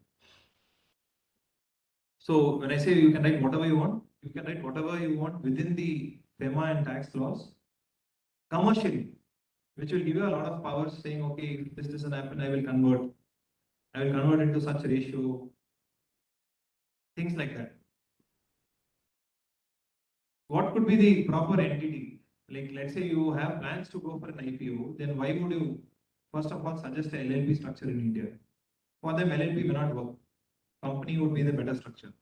So when I say you can write whatever you want within the FEMA and tax laws commercially, which will give you a lot of powers saying, okay, if this doesn't happen, I will convert into such a ratio, things like that. What could be the proper entity? Like, let's say you have plans to go for an IPO, then why would you first of all suggest a LLP structure in India? For them, LLP may not work. Company would be the better structure.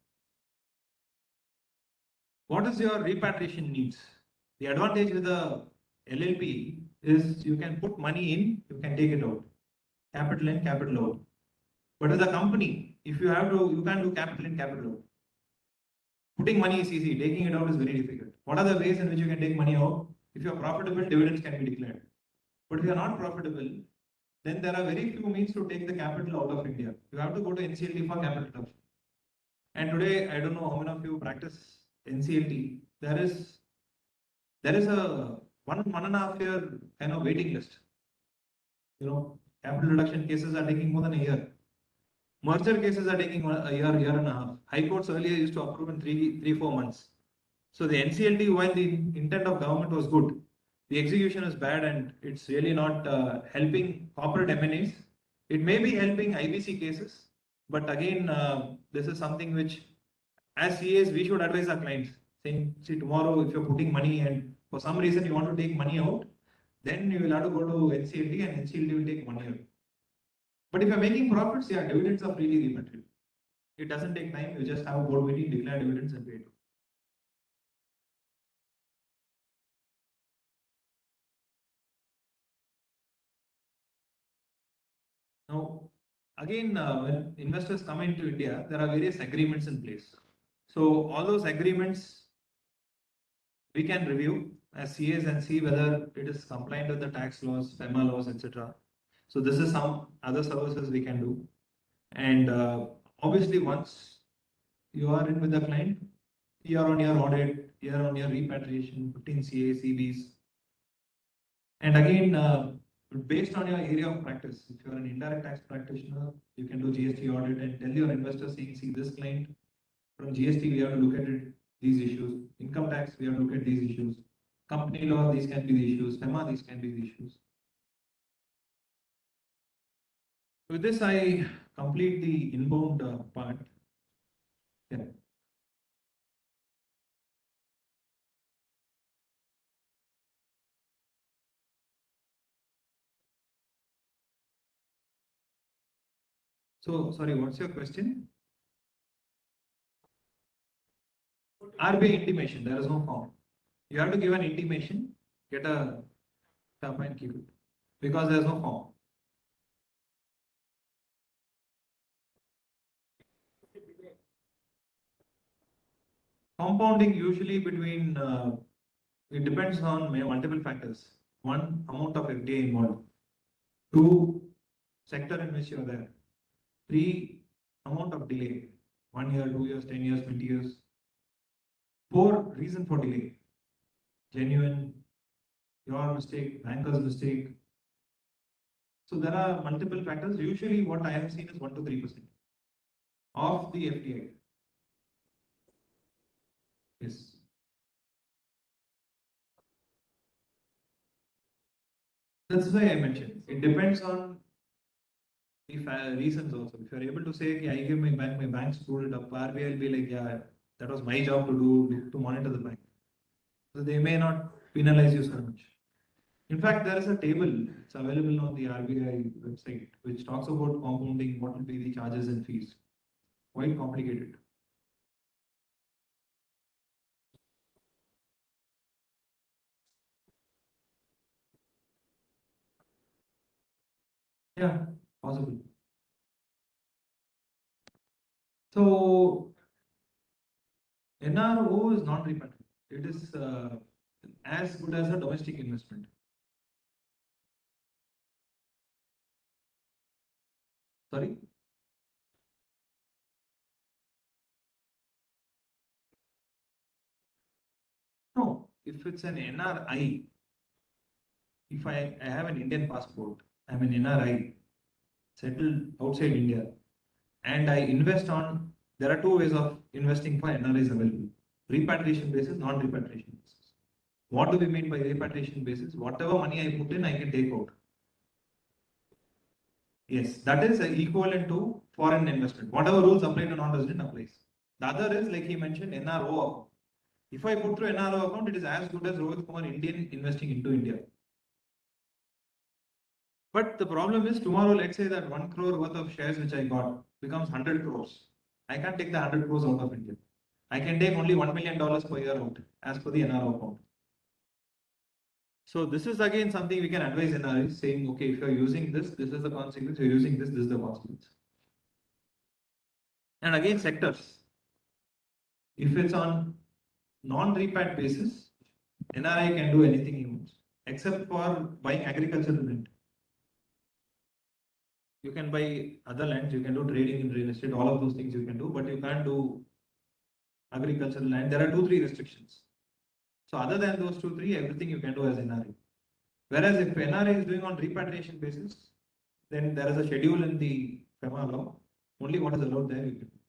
What is your repatriation needs? The advantage with the LLP is you can put money in, you can take it out. Capital in, capital out. But with a company, if you have to, you can't do capital in, capital out. Putting money is easy, taking it out is very difficult. What are the ways in which you can take money out? If you are profitable, dividends can be declared. But if you are not profitable, then there are very few means to take the capital out of India. You have to go to NCLT for capital reduction. And today, I don't know how many of you practice NCLT. There is a 1.5 year kind of waiting list. Capital reduction cases are taking more than a year. Merger cases are taking a year and a half. High courts earlier used to approve in 3-4 months. So the NCLT, while the intent of government was good, the execution is bad and it's really not helping corporate M&As. It may be helping IBC cases, but again, this is something which, as CAs, we should advise our clients, saying, see, tomorrow if you're putting money and for some reason you want to take money out, then you will have to go to NCLT and NCLT will take 1 year. But if you're making profits, yeah, dividends are freely repatriated. It doesn't take time. You just have a board meeting, declare dividends, and pay it. Now, again, when investors come into India, there are various agreements in place. So all those agreements we can review as CAs and see whether it is compliant with the tax laws, FEMA laws, etc. So this is some other services we can do. And obviously, once you are in with the client, year on year audit, year on year repatriation, 15 CA, CBs. And again, based on your area of practice, if you're an indirect tax practitioner, you can do GST audit and tell your investors saying, see this client, from GST we have to look at it, these issues, income tax we have to look at these issues, company law these can be the issues, FEMA these can be the issues. With this I complete the inbound part. Yeah. So sorry, what's your question? RBI intimation, there is no form. You have to give an intimation, get a stamp and keep it, because there is no form. Compounding usually between, it depends on multiple factors. One, amount of FDI involved. Two, sector in which you are there. Three, amount of delay. 1 year, 2 years, 10 years, 20 years. Four, reason for delay. Genuine, your mistake, banker's mistake. So there are multiple factors. Usually what I have seen is 1 to 3% of the FDI. Yes. That's why I mentioned. It depends on the reasons also. If you're able to say, okay, I give my bank screwed it up, RBI will be like, yeah, that was my job to do, to monitor the bank. So they may not penalize you so much. In fact, there is a table, it's available on the RBI website, which talks about compounding, what will be the charges and fees. Quite complicated. Yeah, possible. So NRO is not repatriated. It is as good as a domestic investment. Sorry? No, if it's an NRI, if I have an Indian passport, I'm an NRI, settled outside India, and I invest on, there are two ways of investing for NRIs available. Repatriation basis, non-repatriation basis. What do we mean by repatriation basis? Whatever money I put in, I can take out. Yes, that is equivalent to foreign investment. Whatever rules apply to non-resident applies. The other is, like he mentioned, NRO account. If I put through NRO account, it is as good as Rohit Kumar Indian investing into India. But the problem is tomorrow, let's say that 1 crore worth of shares which I got becomes 100 crores. I can't take the 100 crores out of India. I can take only $1 million per year out as per the NRO account. So this is again something we can advise NRIs saying, okay, if you're using this, this is the consequence. You're using this, this is the consequence. And again, sectors. If it's on non-repat basis, NRI can do anything he wants, except for buying agricultural land. You can buy other lands, you can do trading in real estate, all of those things you can do, but you can't do agricultural land. There are 2-3 restrictions. So other than those 2-3, everything you can do as NRI. Whereas if NRI is doing on repatriation basis, then there is a schedule in the FEMA law. Only what is allowed there you can do.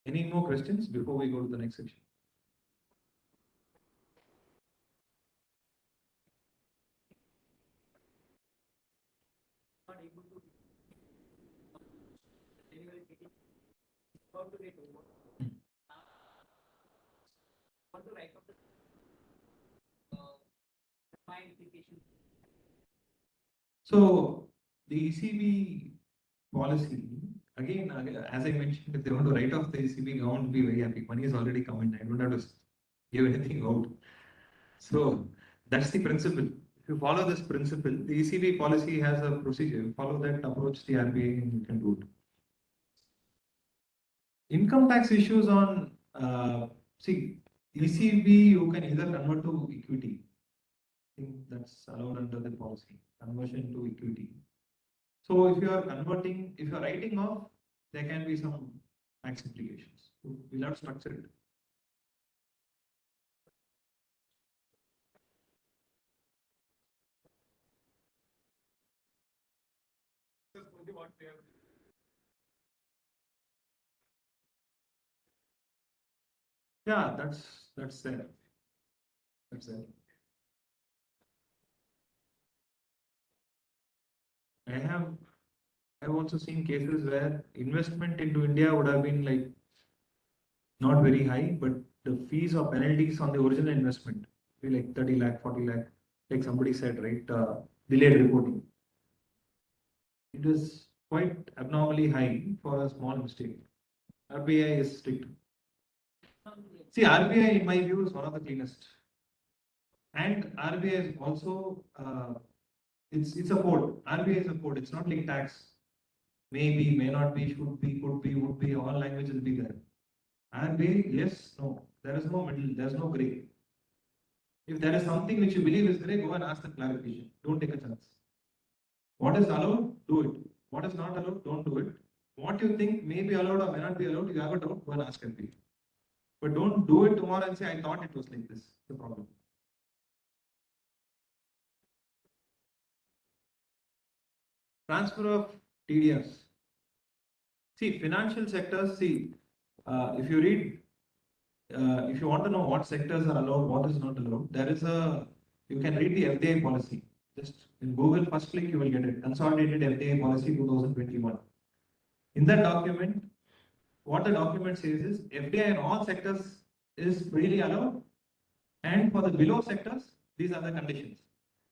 Any more questions before we go to the next section? Not able to deliver it, how to get over. How to write up the my implication. So the ECB policy, again, as I mentioned, if they want to write off the ECB, government will be very happy. Money is already coming. I don't have to give anything out. So that's the principle. If you follow this principle, the ECB policy has a procedure. You follow that, approach the RBI, and you can do it. Income tax issues on, see, ECB, you can either convert to equity. I think that's allowed under the policy, conversion to equity. So if you are converting, if you are writing off, there can be some tax implications. We'll have to structure it. That's only what they have. Yeah, that's there. That's there. I've also seen cases where investment into India would have been like not very high, but the fees or penalties on the original investment be like 30 lakh, 40 lakh, like somebody said, right? Delayed reporting. It is quite abnormally high for a small mistake. RBI is strict. See, RBI, in my view, is one of the cleanest. And RBI is also, it's a code. RBI is a code. It's not like tax. Maybe, may not be, should be, could be, would be, all languages will be there. RBI, yes, no. There is no middle, there is no gray. If there is something which you believe is gray, go and ask the clarification. Don't take a chance. What is allowed, do it. What is not allowed, don't do it. What you think may be allowed or may not be allowed, you have a doubt, go and ask RBI. But don't do it tomorrow and say, I thought it was like this. The problem. Transfer of TDRs. See, financial sectors, see, if you read, if you want to know what sectors are allowed, what is not allowed, there is you can read the FDI policy. Just in Google, first click, you will get it. Consolidated FDI policy 2021. In that document, what the document says is FDI in all sectors is freely allowed. And for the below sectors, these are the conditions.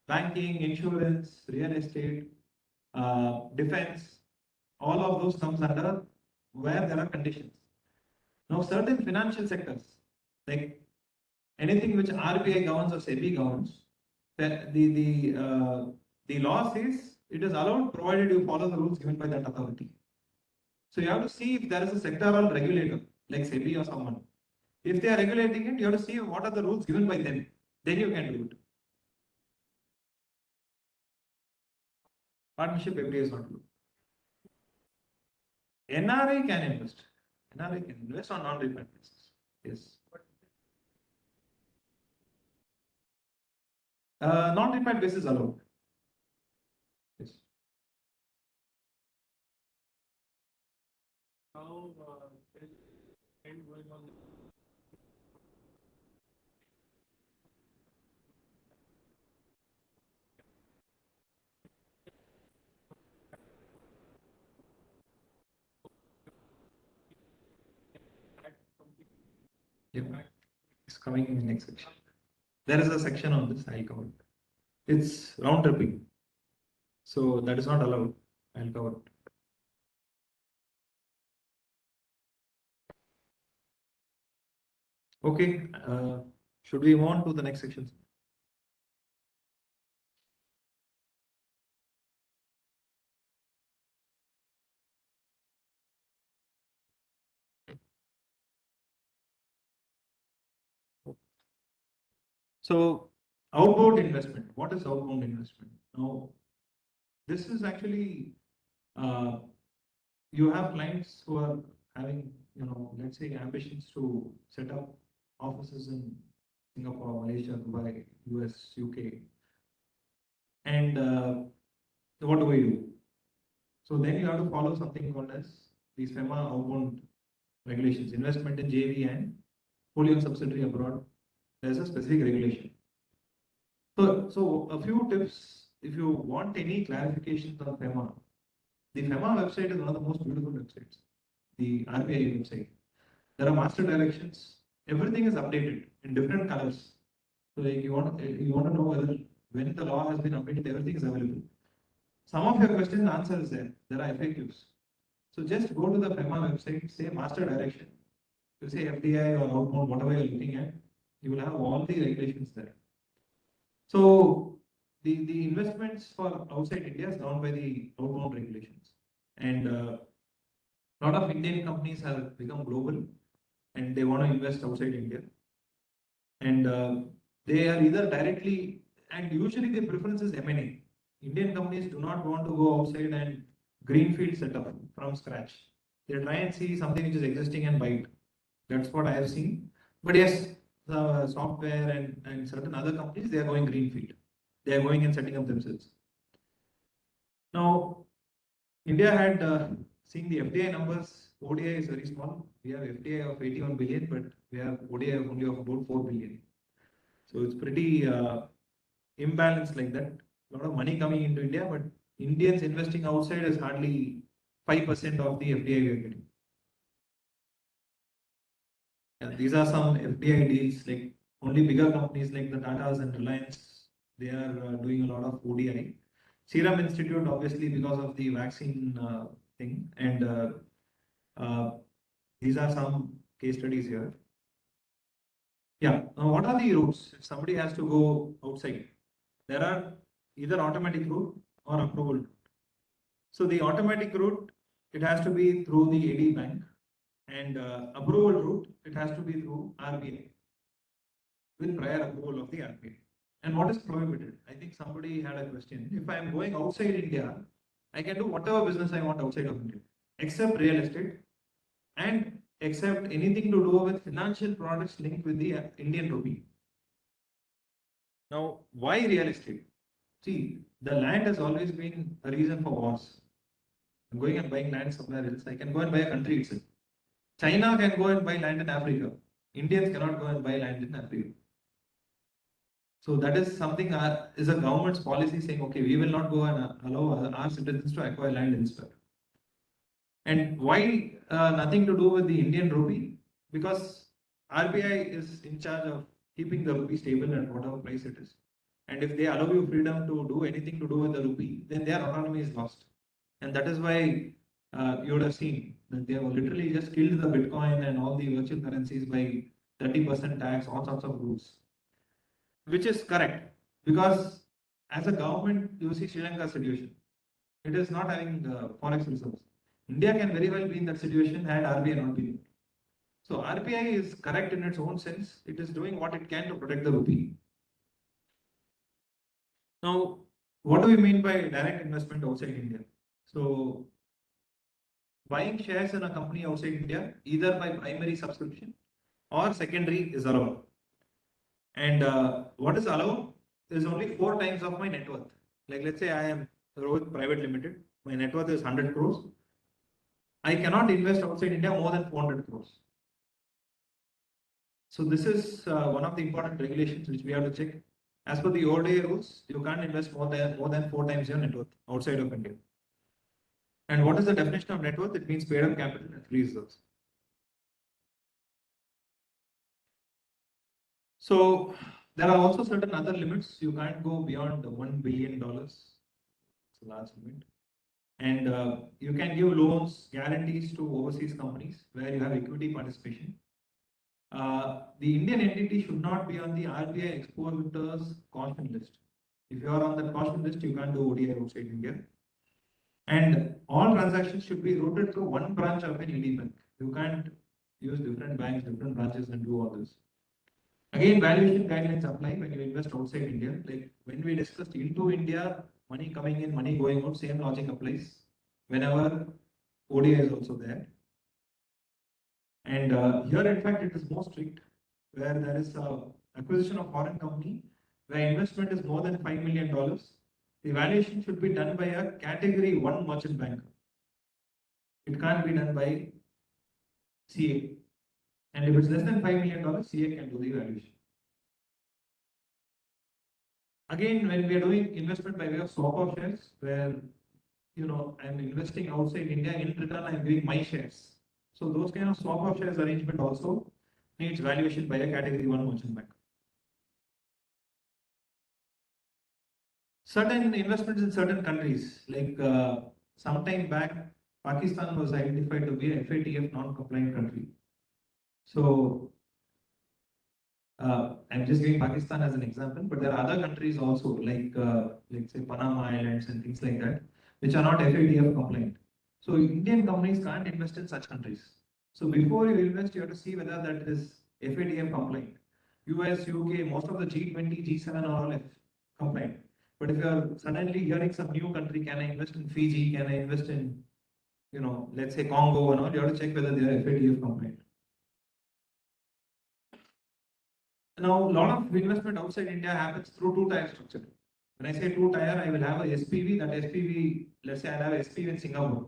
Banking, insurance, real estate, defense, all of those comes under where there are conditions. Now, certain financial sectors, like anything which RBI governs or SEBI governs, the law says it is allowed provided you follow the rules given by that authority. So you have to see if there is a sectoral regulator like SEBI or someone. If they are regulating it, you have to see what are the rules given by them. Then you can do it. Partnership FDI is not good. NRI can invest. NRI can invest on non-repeat basis. Yes. Non-repeat basis allowed. Yes. Now, there is a trend going on. Yep. It's coming in the next section. There is a section on this, I'll cover it. It's round tripping. So that is not allowed. I'll cover it. Okay, should we move on to the next section? So, outbound investment. What is outbound investment? Now, this is actually, you have clients who are having, let's say ambitions to set up offices in Singapore, Malaysia, Dubai, US, UK. And what do we do? So then you have to follow something called as these FEMA outbound regulations, investment in JV and wholly owned subsidiary abroad. There's a specific regulation. So a few tips, if you want any clarifications on FEMA, the FEMA website is one of the most beautiful websites, the RBI website. There are master directions. Everything is updated in different colors. So like you want to know whether when the law has been updated, everything is available. some of your questions, the answer is there. There are FAQs. So just go to the FEMA website, say master direction. You say FDI or outbound, whatever you're looking at, you will have all the regulations there. So the investments for outside India is done by the outbound regulations. And a lot of Indian companies have become global and they want to invest outside India. And they are either directly, and usually the preference is M&A. Indian companies do not want to go outside and greenfield setup from scratch. They try and see something which is existing and buy it. That's what I have seen. But yes, the software and certain other companies, they are going greenfield. They are going and setting up themselves. Now, India had seen the FDI numbers. ODI is very small. We have FDI of 81 billion, but we have ODI of only of about 4 billion. So it's pretty imbalanced like that. A lot of money coming into India, but Indians investing outside is hardly 5% of the FDI we are getting. Yeah, these are some FDI deals, like only bigger companies like the Tatas and Reliance, they are doing a lot of ODI. Serum Institute, obviously, because of the vaccine thing, and these are some case studies here. Yeah, now what are the routes? If somebody has to go outside, there are either automatic route or approval route. So the automatic route, it has to be through the AD bank, and approval route, it has to be through RBI with prior approval of the RBI. And what is prohibited? I think somebody had a question. If I am going outside India, I can do whatever business I want outside of India, except real estate and except anything to do with financial products linked with the Indian rupee. Now, why real estate? See, the land has always been a reason for wars. I'm going and buying land somewhere else. I can go and buy a country itself. China can go and buy land in Africa. Indians cannot go and buy land in Africa. So that is something is a government's policy saying, okay, we will not go and allow our citizens to acquire land elsewhere. And why nothing to do with the Indian rupee? Because RBI is in charge of keeping the rupee stable at whatever price it is. And if they allow you freedom to do anything to do with the rupee, then their autonomy is lost. And that is why you would have seen that they have literally just killed the Bitcoin and all the virtual currencies by 30% tax, all sorts of rules. Which is correct, because as a government, you see Sri Lanka's situation. It is not having forex reserves. India can very well be in that situation had RBI not been there. So RBI is correct in its own sense. It is doing what it can to protect the rupee. Now, what do we mean by direct investment outside India? So, buying shares in a company outside India, either by primary subscription or secondary, is allowed. And what is allowed is only 4 times of my net worth. Like, let's say I am Rohit Private Limited, my net worth is 100 crores. I cannot invest outside India more than 400 crores. So this is one of the important regulations which we have to check. As per the ODA rules, you can't invest more than 4 times your net worth outside of India. And what is the definition of net worth? It means paid up capital and free reserves. So there are also certain other limits. You can't go beyond $1 billion. It's a large limit. And you can give loans, guarantees to overseas companies where you have equity participation. The Indian entity should not be on the RBI exporters caution list. If you are on that caution list, you can't do ODI outside India. And all transactions should be routed through one branch of an ED bank. You can't use different banks, different branches and do all this. Again, valuation guidelines apply when you invest outside India. Like when we discussed into India, money coming in, money going out, same logic applies whenever ODI is also there. And here, in fact, it is more strict, where there is a acquisition of foreign company, where investment is more than $5 million. The valuation should be done by a category 1 merchant banker. It can't be done by CA. And if it's less than $5 million, CA can do the valuation. Again, when we are doing investment by way of swap of shares, where I'm investing outside India, in return I'm giving my shares. So those kind of swap of shares arrangement also needs valuation by a category 1 merchant bank. certain investments in certain countries, like sometime back, Pakistan was identified to be a FATF non-compliant country. So I'm just giving Pakistan as an example, but there are other countries also, like say Panama Islands and things like that, which are not FATF compliant. So Indian companies can't invest in such countries. So before you invest, you have to see whether that is FATF compliant. US, UK, most of the G20, G7 are all compliant. But if you are suddenly hearing some new country, can I invest in Fiji? Can I invest in, let's say Congo and all? You have to check whether they are FATF compliant. Now, a lot of investment outside India happens through two-tier structure. When I say two-tier, I will have a SPV. That SPV, let's say I have a SPV in Singapore.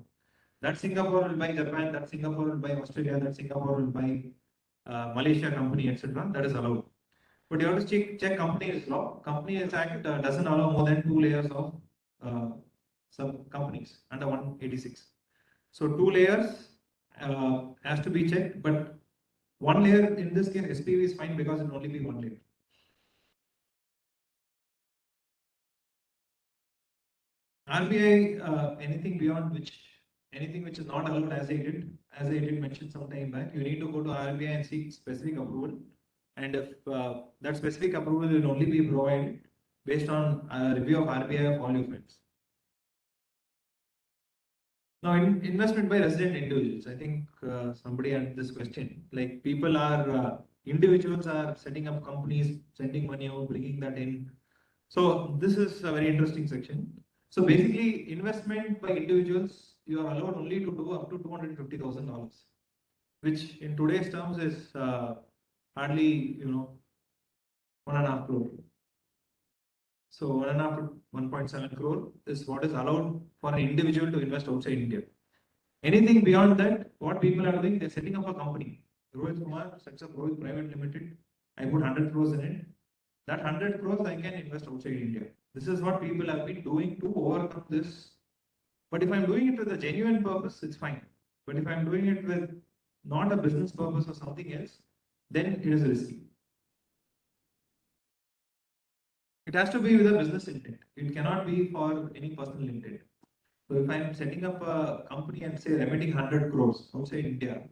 That Singapore will buy Japan. That Singapore will buy Australia. That Singapore will buy Malaysia company, etc. That is allowed. But you have to check Companies Law. Companies Act doesn't allow more than 2 layers of sub companies under 186. So 2 layers has to be checked, but 1 layer in this case SPV is fine because it will only be 1 layer. RBI, anything which is not allowed, as I did mention some time back, you need to go to RBI and seek specific approval. And if that specific approval will only be provided based on a review of RBI of all your funds. Now, investment by resident individuals. I think somebody had this question. Like individuals are setting up companies, sending money out, bringing that in. So this is a very interesting section. So basically, investment by individuals, you are allowed only to do up to $250,000, which in today's terms is hardly 1.5 crore. So 1.5 to 1.7 crore is what is allowed for an individual to invest outside India. Anything beyond that, what people are doing, they're setting up a company. Rohit Kumar sets up Rohit Private Limited. I put 100 crores in it. That 100 crores I can invest outside India. This is what people have been doing to overcome this. But if I'm doing it with a genuine purpose, it's fine. But if I'm doing it with not a business purpose or something else, then it is risky. It has to be with a business intent. It cannot be for any personal intent. So if I'm setting up a company and say remitting 100 crores outside India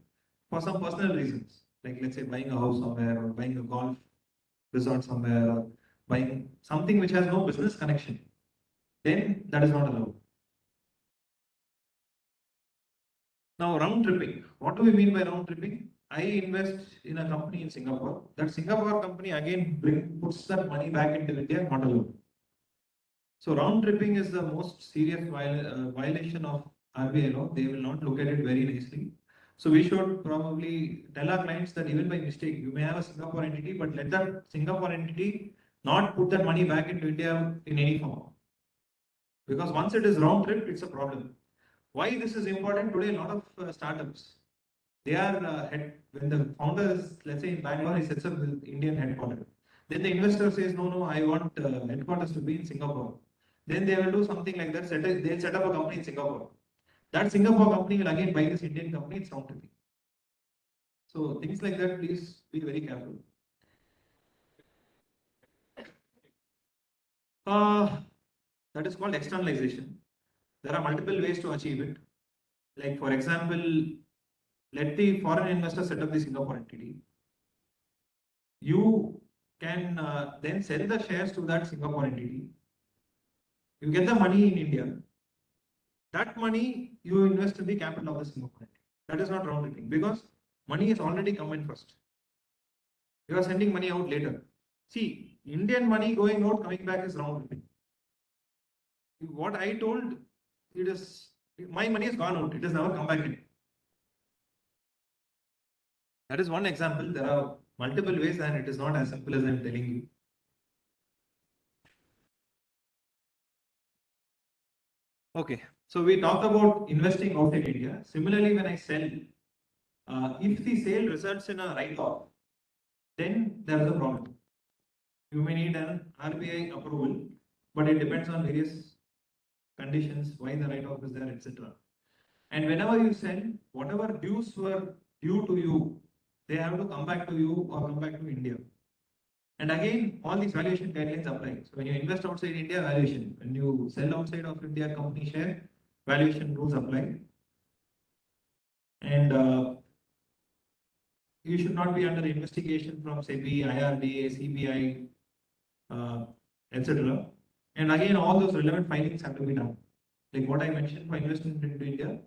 for some personal reasons, like let's say buying a house somewhere or buying a golf resort somewhere or buying something which has no business connection, then that is not allowed. Now, round tripping. What do we mean by round tripping? I invest in a company in Singapore. That Singapore company again puts that money back into India, not allowed. So round tripping is the most serious violation of RBI law. They will not look at it very nicely. So we should probably tell our clients that even by mistake, you may have a Singapore entity, but let that Singapore entity not put that money back into India in any form. Because once it is round trip, it's a problem. Why this is important today? A lot of startups, they are when the founder is, let's say in Bangalore, he sets up the Indian headquarters. Then the investor says, no, I want headquarters to be in Singapore. Then they will do something like that. They'll set up a company in Singapore. That Singapore company will again buy this Indian company. It's round tripping. So things like that, please be very careful. That is called externalization. There are multiple ways to achieve it. Like for example, let the foreign investor set up the Singapore entity. You can then sell the shares to that Singapore entity. You get the money in India. That money you invest in the capital of the Singapore entity. That is not round tripping because money has already come in first. You are sending money out later. See, Indian money going out, coming back is round tripping. What I told, it is my money has gone out. It has never come back in. That is one example. There are multiple ways and it is not as simple as I am telling you. Okay, so we talked about investing outside India. Similarly, when I sell, if the sale results in a write-off, then there is a problem. You may need an RBI approval, but it depends on various conditions, why the write-off is there, etc. And whenever you sell, whatever dues were due to you, they have to come back to you or come back to India. And again, all these valuation guidelines apply. So when you invest outside India, valuation. When you sell outside of India company share, valuation rules apply. And you should not be under investigation from SEBI, IRDA, CBI, etc. And again, all those relevant filings have to be done. Like what I mentioned for investment into India,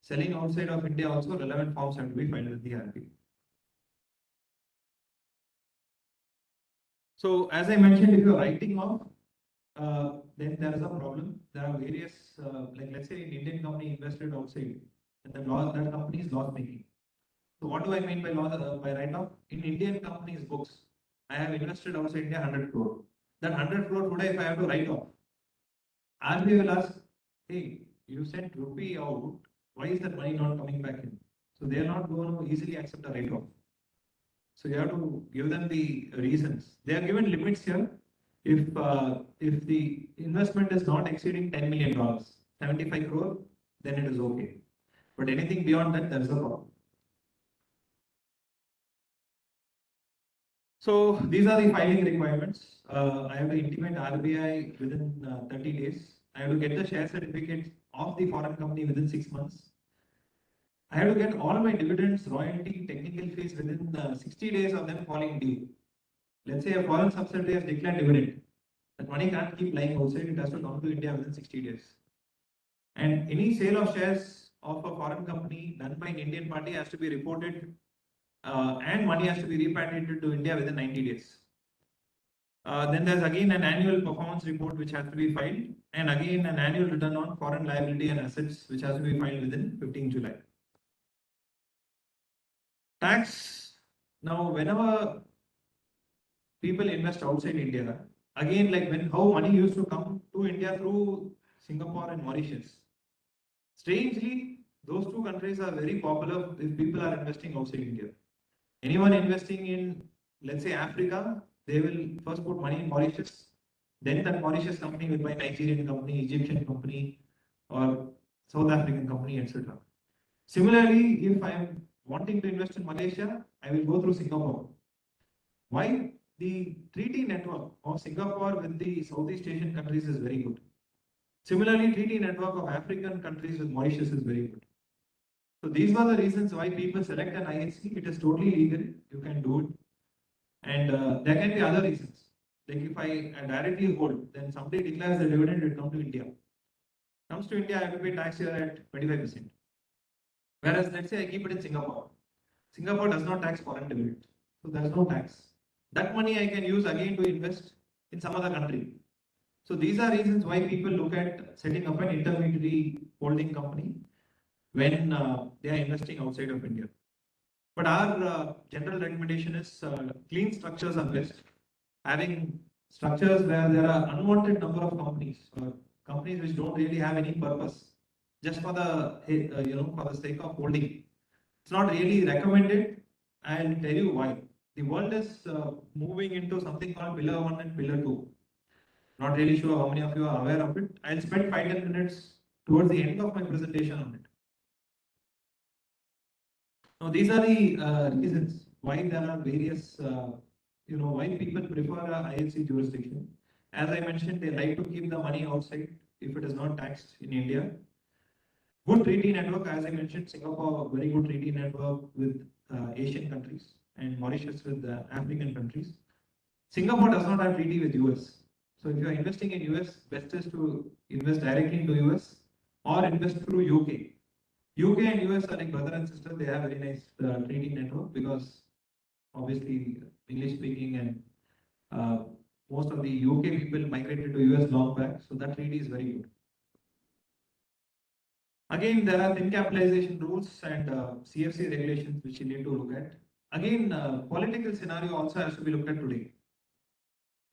selling outside of India also relevant forms have to be filed with the RBI. So as I mentioned, if you are writing off, then there is a problem. There are various, like let's say an Indian company invested outside, and that company is loss making. So what do I mean by by write-off? In Indian companies' books, I have invested outside India 100 crore. That 100 crore today, if I have to write off, RBI will ask, hey, you sent rupee out, why is that money not coming back in? So they are not going to easily accept a write-off. So you have to give them the reasons. They are given limits here. If the investment is not exceeding $10 million, 75 crore, then it is okay. But anything beyond that, there is a problem. So these are the filing requirements. I have to intimate RBI within 30 days. I have to get the share certificate of the foreign company within 6 months. I have to get all my dividends, royalty, technical fees within 60 days of them falling due. Let's say a foreign subsidiary has declared dividend. That money can't keep lying outside, it has to come to India within 60 days. And any sale of shares of a foreign company done by an Indian party has to be reported and money has to be repatriated to India within 90 days. Then there's again an annual performance report which has to be filed, and again an annual return on foreign liability and assets which has to be filed within 15 July. Tax. Now, whenever people invest outside India, again, like how money used to come to India through Singapore and Mauritius. Strangely, those two countries are very popular if people are investing outside India. Anyone investing in, let's say, Africa, they will first put money in Mauritius. Then that Mauritius company will buy Nigerian company, Egyptian company, or South African company, etc. Similarly, if I am wanting to invest in Malaysia, I will go through Singapore. Why? The treaty network of Singapore with the Southeast Asian countries is very good. Similarly, treaty network of African countries with Mauritius is very good. So these were the reasons why people select an IHC. It is totally legal. You can do it. And there can be other reasons. Like if I directly hold, then somebody declares the dividend, it comes to India. Comes to India, I have to pay tax here at 25%. Whereas let's say I keep it in Singapore. Singapore does not tax foreign dividend. So there is no tax. That money I can use again to invest in some other country. So these are reasons why people look at setting up an intermediary holding company when they are investing outside of India. But our general recommendation is clean structures are best. Having structures where there are unwanted number of companies or companies which don't really have any purpose, just for the for the sake of holding. It's not really recommended. I'll tell you why. The world is moving into something called Pillar 1 and Pillar 2. Not really sure how many of you are aware of it. I'll spend 5-10 minutes towards the end of my presentation on it. Now, these are the reasons why there are various, why people prefer a IHC jurisdiction. As I mentioned, they like to keep the money outside if it is not taxed in India. Good treaty network, as I mentioned, Singapore, very good treaty network with Asian countries and Mauritius with African countries. Singapore does not have treaty with US. So if you are investing in US, best is to invest directly into US or invest through UK. UK and US are like brother and sister. They have very nice treaty network because obviously English speaking and most of the UK people migrated to US long back. So that treaty is very good. Again, there are thin capitalization rules and CFC regulations which you need to look at. Again, political scenario also has to be looked at today.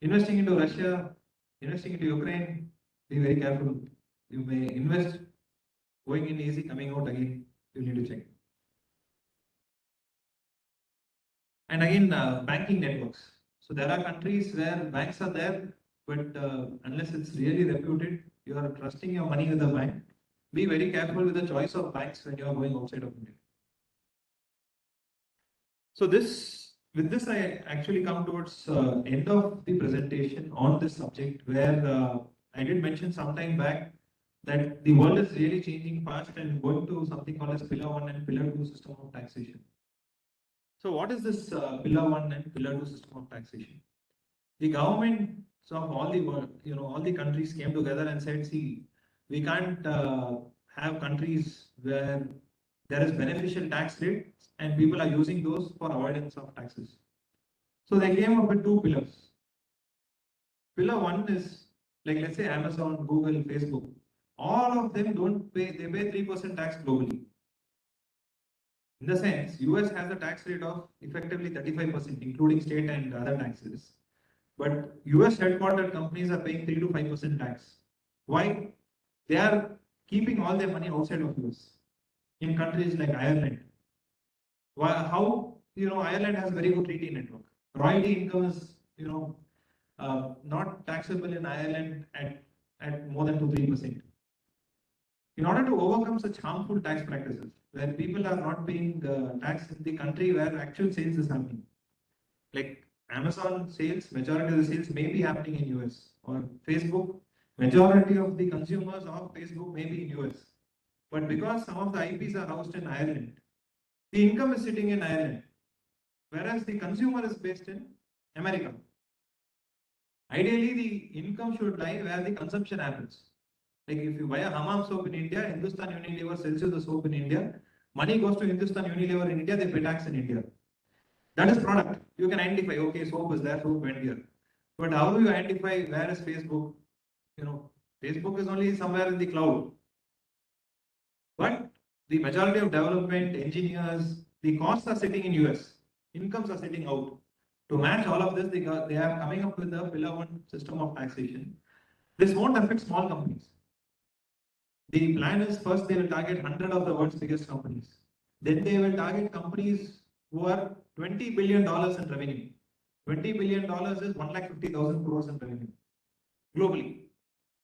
Investing into Russia, investing into Ukraine, be very careful. You may invest going in easy, coming out again, you need to check. And again, banking networks. So there are countries where banks are there, but unless it's really reputed, you are trusting your money with a bank. Be very careful with the choice of banks when you are going outside of India. So this with this, I actually come towards end of the presentation on this subject, where I did mention some time back that the world is really changing fast and going to something called as Pillar 1 and Pillar 2 system of taxation. So what is this Pillar 1 and Pillar 2 system of taxation? The governments of all the world, all the countries came together and said, see, we can't have countries where there is beneficial tax rates and people are using those for avoidance of taxes. So they came up with two pillars. Pillar 1 is like, let's say Amazon, Google, Facebook. All of them don't pay, they pay 3% tax globally. In the sense, US has a tax rate of effectively 35%, including state and other taxes. But US headquartered companies are paying 3 to 5% tax. Why? They are keeping all their money outside of US. In countries like Ireland. How? Ireland has very good treaty network. Royalty income is, not taxable in Ireland at more than 2-3%. In order to overcome such harmful tax practices, where people are not paying tax in the country where actual sales is happening, like Amazon sales, majority of the sales may be happening in US, or Facebook, majority of the consumers of Facebook may be in US. But because some of the IPs are housed in Ireland, the income is sitting in Ireland, whereas the consumer is based in America. Ideally, the income should lie where the consumption happens. Like if you buy a hammam soap in India, Hindustan Unilever sells you the soap in India, money goes to Hindustan Unilever in India, they pay tax in India. That is product. You can identify, okay, soap is there, soap went here. But how do you identify where is Facebook? Facebook is only somewhere in the cloud. But the majority of development, engineers, the costs are sitting in US, incomes are sitting out. To match all of this, they are coming up with a Pillar 1 system of taxation. This won't affect small companies. The plan is first they will target 100 of the world's biggest companies. Then they will target companies who are $20 billion in revenue. $20 billion is 1,50,000 crores in revenue globally.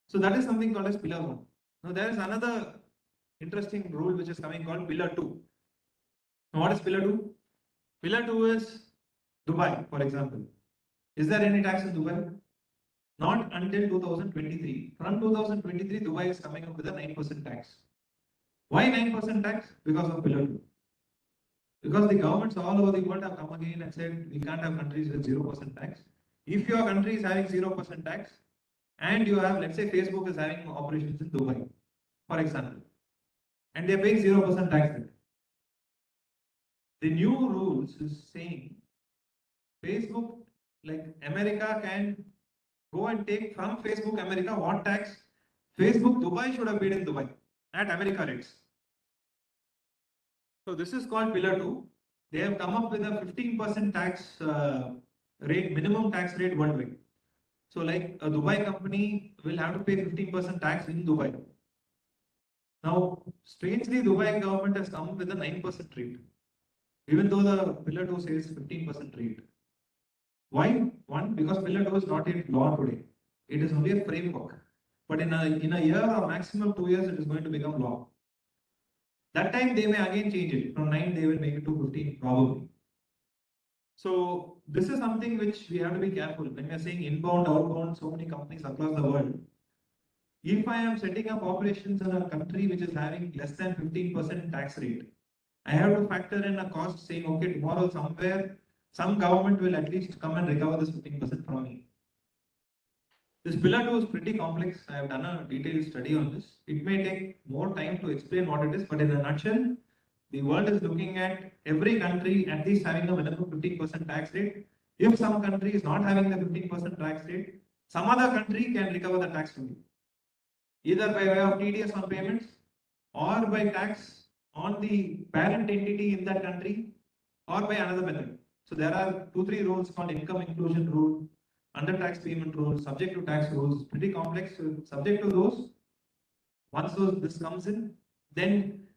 So that is something called as Pillar 1. Now there is another interesting rule which is coming called Pillar 2. Now what is Pillar 2? Pillar 2 is Dubai, for example. Is there any tax in Dubai? Not until 2023. From 2023, Dubai is coming up with a 9% tax. Why 9% tax? Because of Pillar 2. Because the governments all over the world have come again and said we can't have countries with 0% tax. If your country is having 0% tax and you have, let's say Facebook is having operations in Dubai, for example, and they're paying 0% tax there. The new rules is saying Facebook, like America, can go and take from Facebook America what tax Facebook Dubai should have paid in Dubai at America rates. So this is called Pillar 2. They have come up with a 15% tax rate, minimum tax rate worldwide. So like a Dubai company will have to pay 15% tax in Dubai. Now, strangely, Dubai government has come with a 9% rate, even though the Pillar 2 says 15% rate. Why? One, because Pillar 2 is not yet law today. It is only a framework. But in a year or maximum 2 years, it is going to become law. That time they may again change it. From 9, they will make it to 15 probably. So this is something which we have to be careful when we are saying inbound, outbound, so many companies across the world. If I am setting up operations in a country which is having less than 15% tax rate, I have to factor in a cost saying, okay, tomorrow somewhere, some government will at least come and recover this 15% from me. This Pillar 2 is pretty complex. I have done a detailed study on this. It may take more time to explain what it is, but in a nutshell, the world is looking at every country at least having a minimum 15% tax rate. If some country is not having the 15% tax rate, some other country can recover the tax from you, either by way of TDS on payments or by tax on the parent entity in that country or by another method. So there are 2-3 rules called income inclusion rule, under tax payment rules, subject to tax rules, pretty complex. So subject to those, once this comes in, then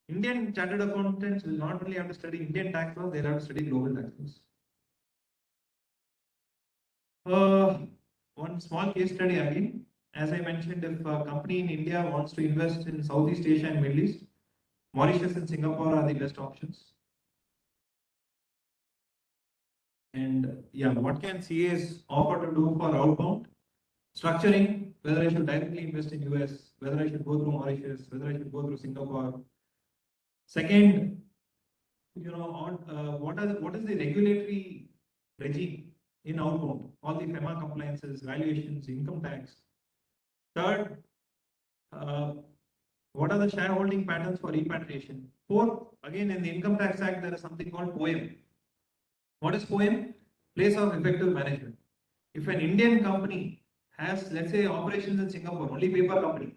Indian chartered accountants will not only have to study Indian tax laws, they'll have to study global tax laws. One small case study again. As I mentioned, if a company in India wants to invest in Southeast Asia and Middle East, Mauritius and Singapore are the best options. And yeah, what can CAs offer to do for outbound? Structuring, whether I should directly invest in US, whether I should go through Mauritius, whether I should go through Singapore. Second, what is the regulatory regime in outbound? All the FEMA compliances, valuations, income tax. Third, uh, what are the shareholding patterns for repatriation? Fourth, again in the Income Tax Act, there is something called POEM. What is POEM? Place of effective management. If an Indian company has, let's say, operations in Singapore, only paper company,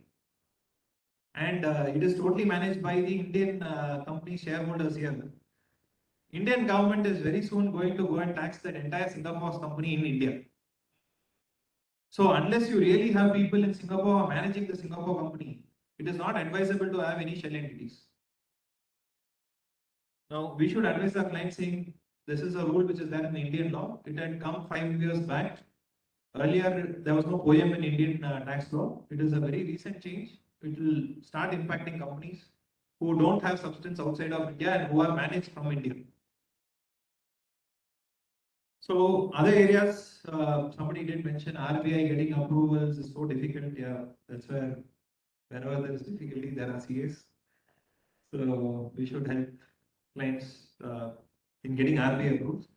and it is totally managed by the Indian company shareholders here, Indian government is very soon going to go and tax that entire Singapore's company in India. So unless you really have people in Singapore managing the Singapore company, it is not advisable to have any shell entities. Now, we should advise our clients saying this is a rule which is there in the Indian law. It had come 5 years back. Earlier, there was no POEM in Indian tax law. It is a very recent change. It will start impacting companies who don't have substance outside of India and who are managed from India. So other areas, somebody did mention RBI getting approvals is so difficult. Yeah, that's where wherever there is difficulty, there are CAs. So we should help clients in getting RBI approvals.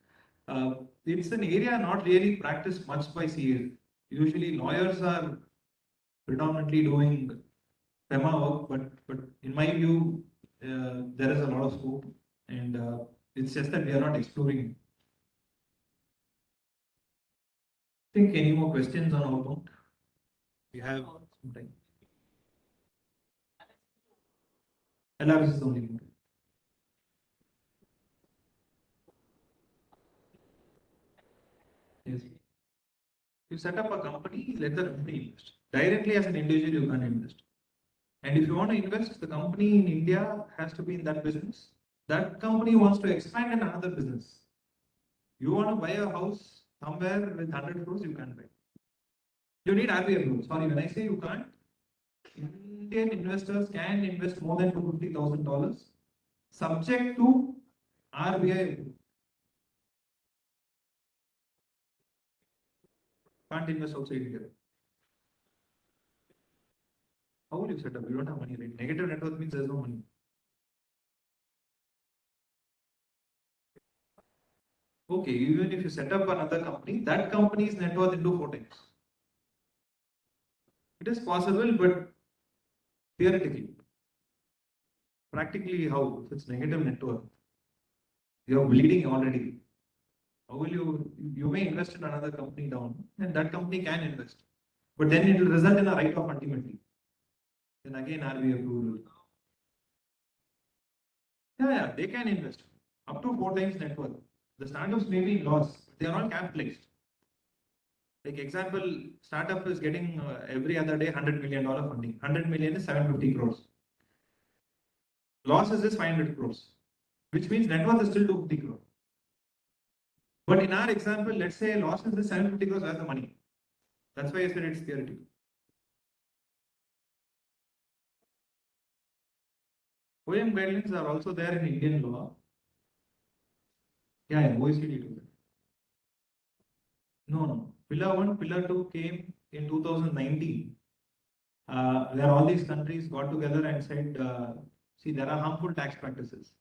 It's an area not really practiced much by CAs. Usually lawyers are predominantly doing FEMA work, but in my view, there is a lot of scope, and it's just that we are not exploring. Think any more questions on outbound? We have some time. LRS is the only one. Yes. You set up a company, let the company invest. Directly as an individual, you can't invest. And if you want to invest, the company in India has to be in that business. That company wants to expand in another business. You want to buy a house somewhere with 100 crores, you can't buy. You need RBI approval. Sorry, when I say you can't, Indian investors can invest more than $250,000 subject to RBI approval. Can't invest outside India. How will you set up? You don't have money, right? Negative net worth means there's no money. Okay, even if you set up another company, that company's net worth into 4 times. It is possible, but theoretically, practically how? If it's negative net worth, you're bleeding already. How will you may invest in another company down, and that company can invest. But then it will result in a write-off ultimately. Then again RBI approval. Yeah, they can invest up to 4 times net worth. The startups may be in loss, they are all capitalized. Like example, startup is getting every other day $100 million funding. 100 million is 750 crores. Losses is 500 crores, which means net worth is still 250 crores. But in our example, let's say losses is 750 crores, where's the money? That's why I said it's theoretical. OEM guidelines are also there in Indian law. Yeah, OECD too. No. Pillar 1, Pillar 2 came in 2019, where all these countries got together and said, see, there are harmful tax practices.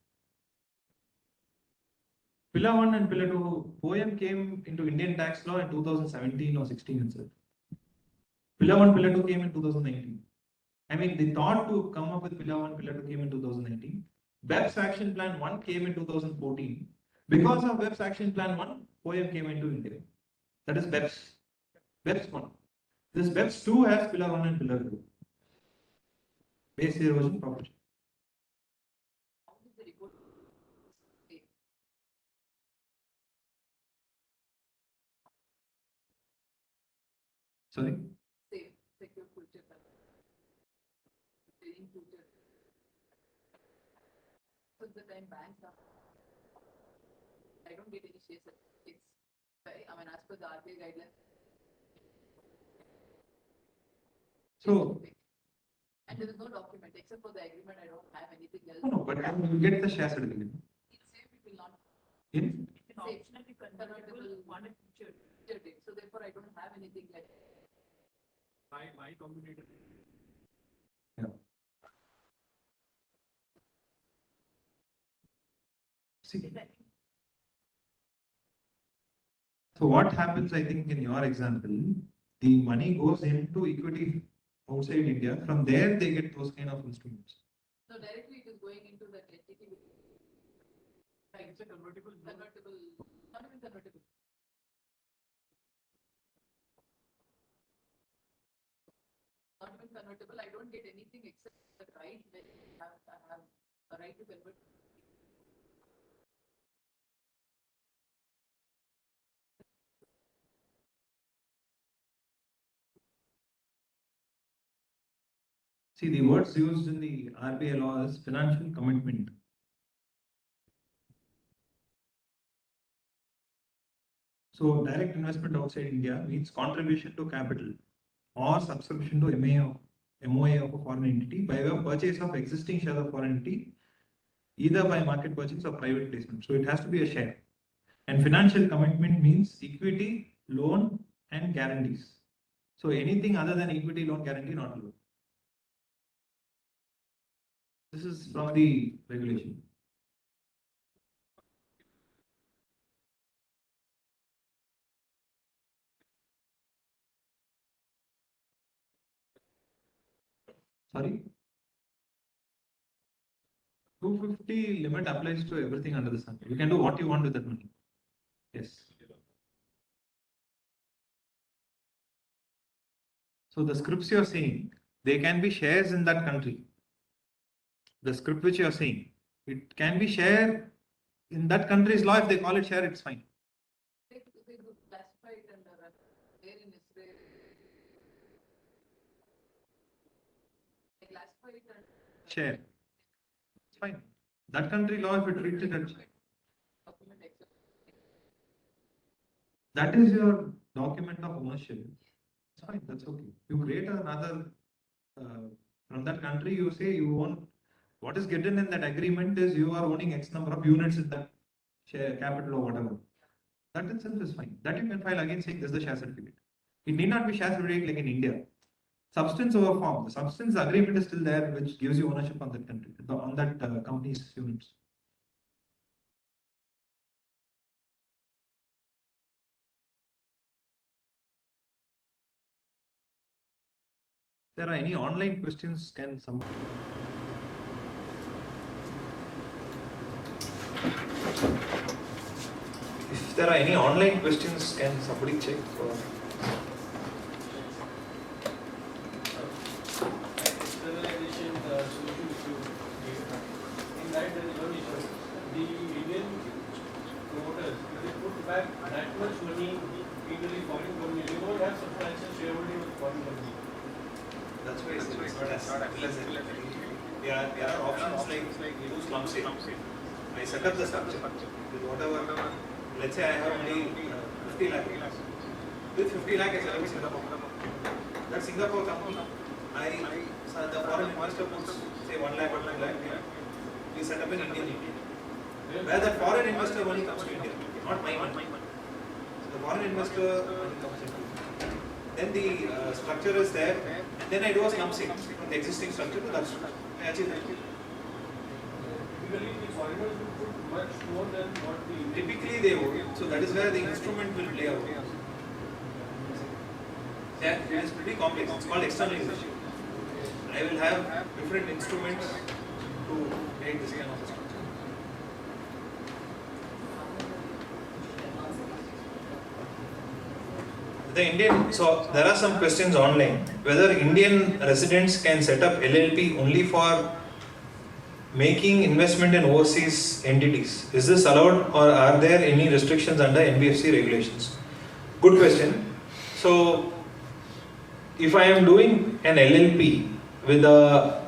Pillar 1 and Pillar 2, OEM came into Indian tax law in 2017 or 16 itself. Pillar 1, Pillar 2 came in 2019. I mean, the thought to come up with Pillar 1, Pillar 2 came in 2019. BEPS Action Plan 1 came in 2014. Because of BEPS Action Plan 1, OEM came into India. That is BEPS. BEPS 1. This BEPS 2 has Pillar 1 and Pillar 2. Base erosion property. How does the report say? Sorry? Say, secure future. Trading future. So the time banks are, I don't get any share certificates. Right? I mean, as per the RBI guidelines. So, And there is no document except for the agreement. I don't have anything else. no, but you get the share certificate. It says it will not. In? It say optionally convertible convertible on a future. future date. So therefore, I don't have anything like. My combinator. See, so what happens, I think, in your example, the money goes into equity outside India. From there, they get those kind of instruments. No, directly it is going into that entity. Like It's a convertible. convertible, not even convertible. Not even convertible. I don't get anything except the right when I have a right to convert. See, the words used in the RBI law is financial commitment. So direct investment outside India means contribution to capital or subscription to MOA of a foreign entity by way of purchase of existing shares of foreign entity, either by market purchase or private placement. So it has to be a share. And financial commitment means equity, loan, and guarantees. So anything other than equity, loan, guarantee, not allowed. This is from the regulation. Sorry? 250 limit applies to everything under the sun. You can do what you want with that money. Yes. So the scripts you're saying, they can be shares in that country. The script which you're saying, it can be share in that country's law. If they call it share, it's fine. They could classify it under where in Israel. They classify it under. Share. It's fine. That country law, if it treats it as Document except. that is your document of ownership. It's fine. That's okay. You create another from that country. You say you own. What is given in that agreement is you are owning X number of units in that share capital or whatever. That itself is fine. That you can file again saying this is the share certificate. It need not be share certificate like in India. Substance over form. The substance agreement is still there, which gives you ownership on that country, on that company's units. If there are any online questions, can some. If there are any online questions, can somebody check? Externalization solution which you gave. In that there is one issue. The Indian promoters, they put back that much money into the foreign company. They don't have substantial shareholding of foreign company. That's why it's not as simple as it. There are options like use lump sum. I set up the structure with whatever. Let's say I have only 50 lakh. With 50 lakh, I set up Singapore. That Singapore company, the foreign investor puts say 1 lakh or 2 lakh. We set up an Indian entity. Where that foreign investor money comes to India, not my money. So the foreign investor money comes into. Then the structure is there, and then I do a slump sale from the existing structure to that structure. I achieve that. Typically, the foreigners will put much more than what the Indian. Typically they would. So that is where the instrument will play out. Yeah, it is pretty complex. It's called externalization. I will have different instruments to create this kind of structure. So there are some questions online. Whether Indian residents can set up LLP only for making investment in overseas entities. Is this allowed, or are there any restrictions under Nbfc regulations? Good question. So if I am doing an LLP with a,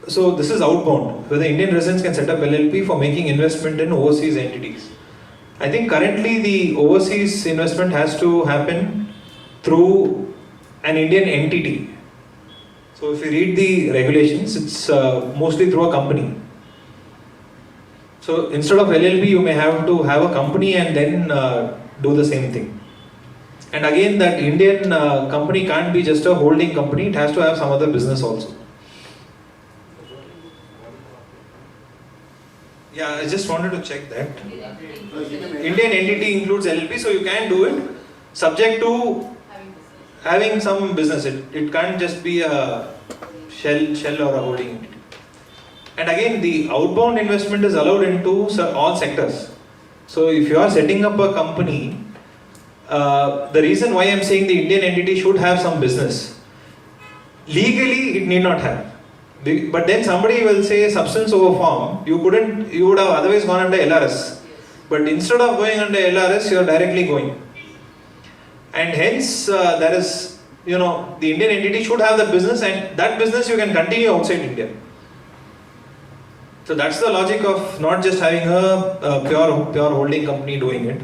so this is outbound, whether Indian residents can set up LLP for making investment in overseas entities. I think currently the overseas investment has to happen through an Indian entity. So if you read the regulations, it's mostly through a company. So instead of LLP, you may have to have a company and then do the same thing. And again, that Indian company can't be just a holding company, it has to have some other business also. Yeah, I just wanted to check that. Indian entity includes LLP, so you can do it subject to having some business. It can't just be a shell or a holding entity. And again, the outbound investment is allowed into all sectors. So if you are setting up a company, the reason why I am saying the Indian entity should have some business, legally it need not have. But then somebody will say substance over form, you would have otherwise gone under LRS. But instead of going under LRS, you are directly going. And hence, there is, the Indian entity should have that business, and that business you can continue outside India. So that's the logic of not just having a pure holding company doing it.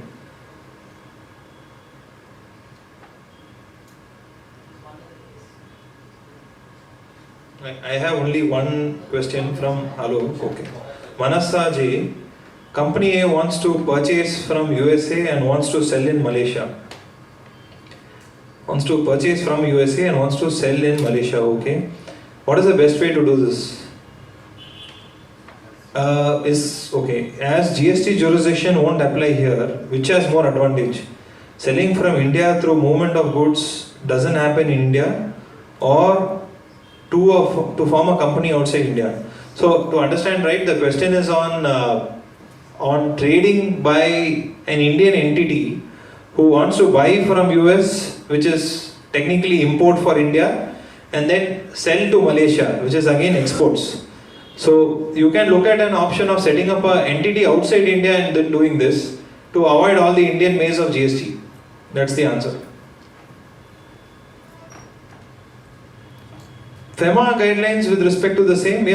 I have only one question from Hello. Okay. Manasa J. Company A wants to purchase from USA and wants to sell in Malaysia. Wants to purchase from USA and wants to sell in Malaysia. Okay. What is the best way to do this? Okay. As GST jurisdiction won't apply here, which has more advantage? Selling from India through movement of goods doesn't happen in India, or to form a company outside India. So to understand, right, the question is on trading by an Indian entity who wants to buy from US, which is technically import for India, and then sell to Malaysia, which is again exports. So you can look at an option of setting up an entity outside India and then doing this to avoid all the Indian maze of GST. That's the answer. FEMA guidelines with respect to the same,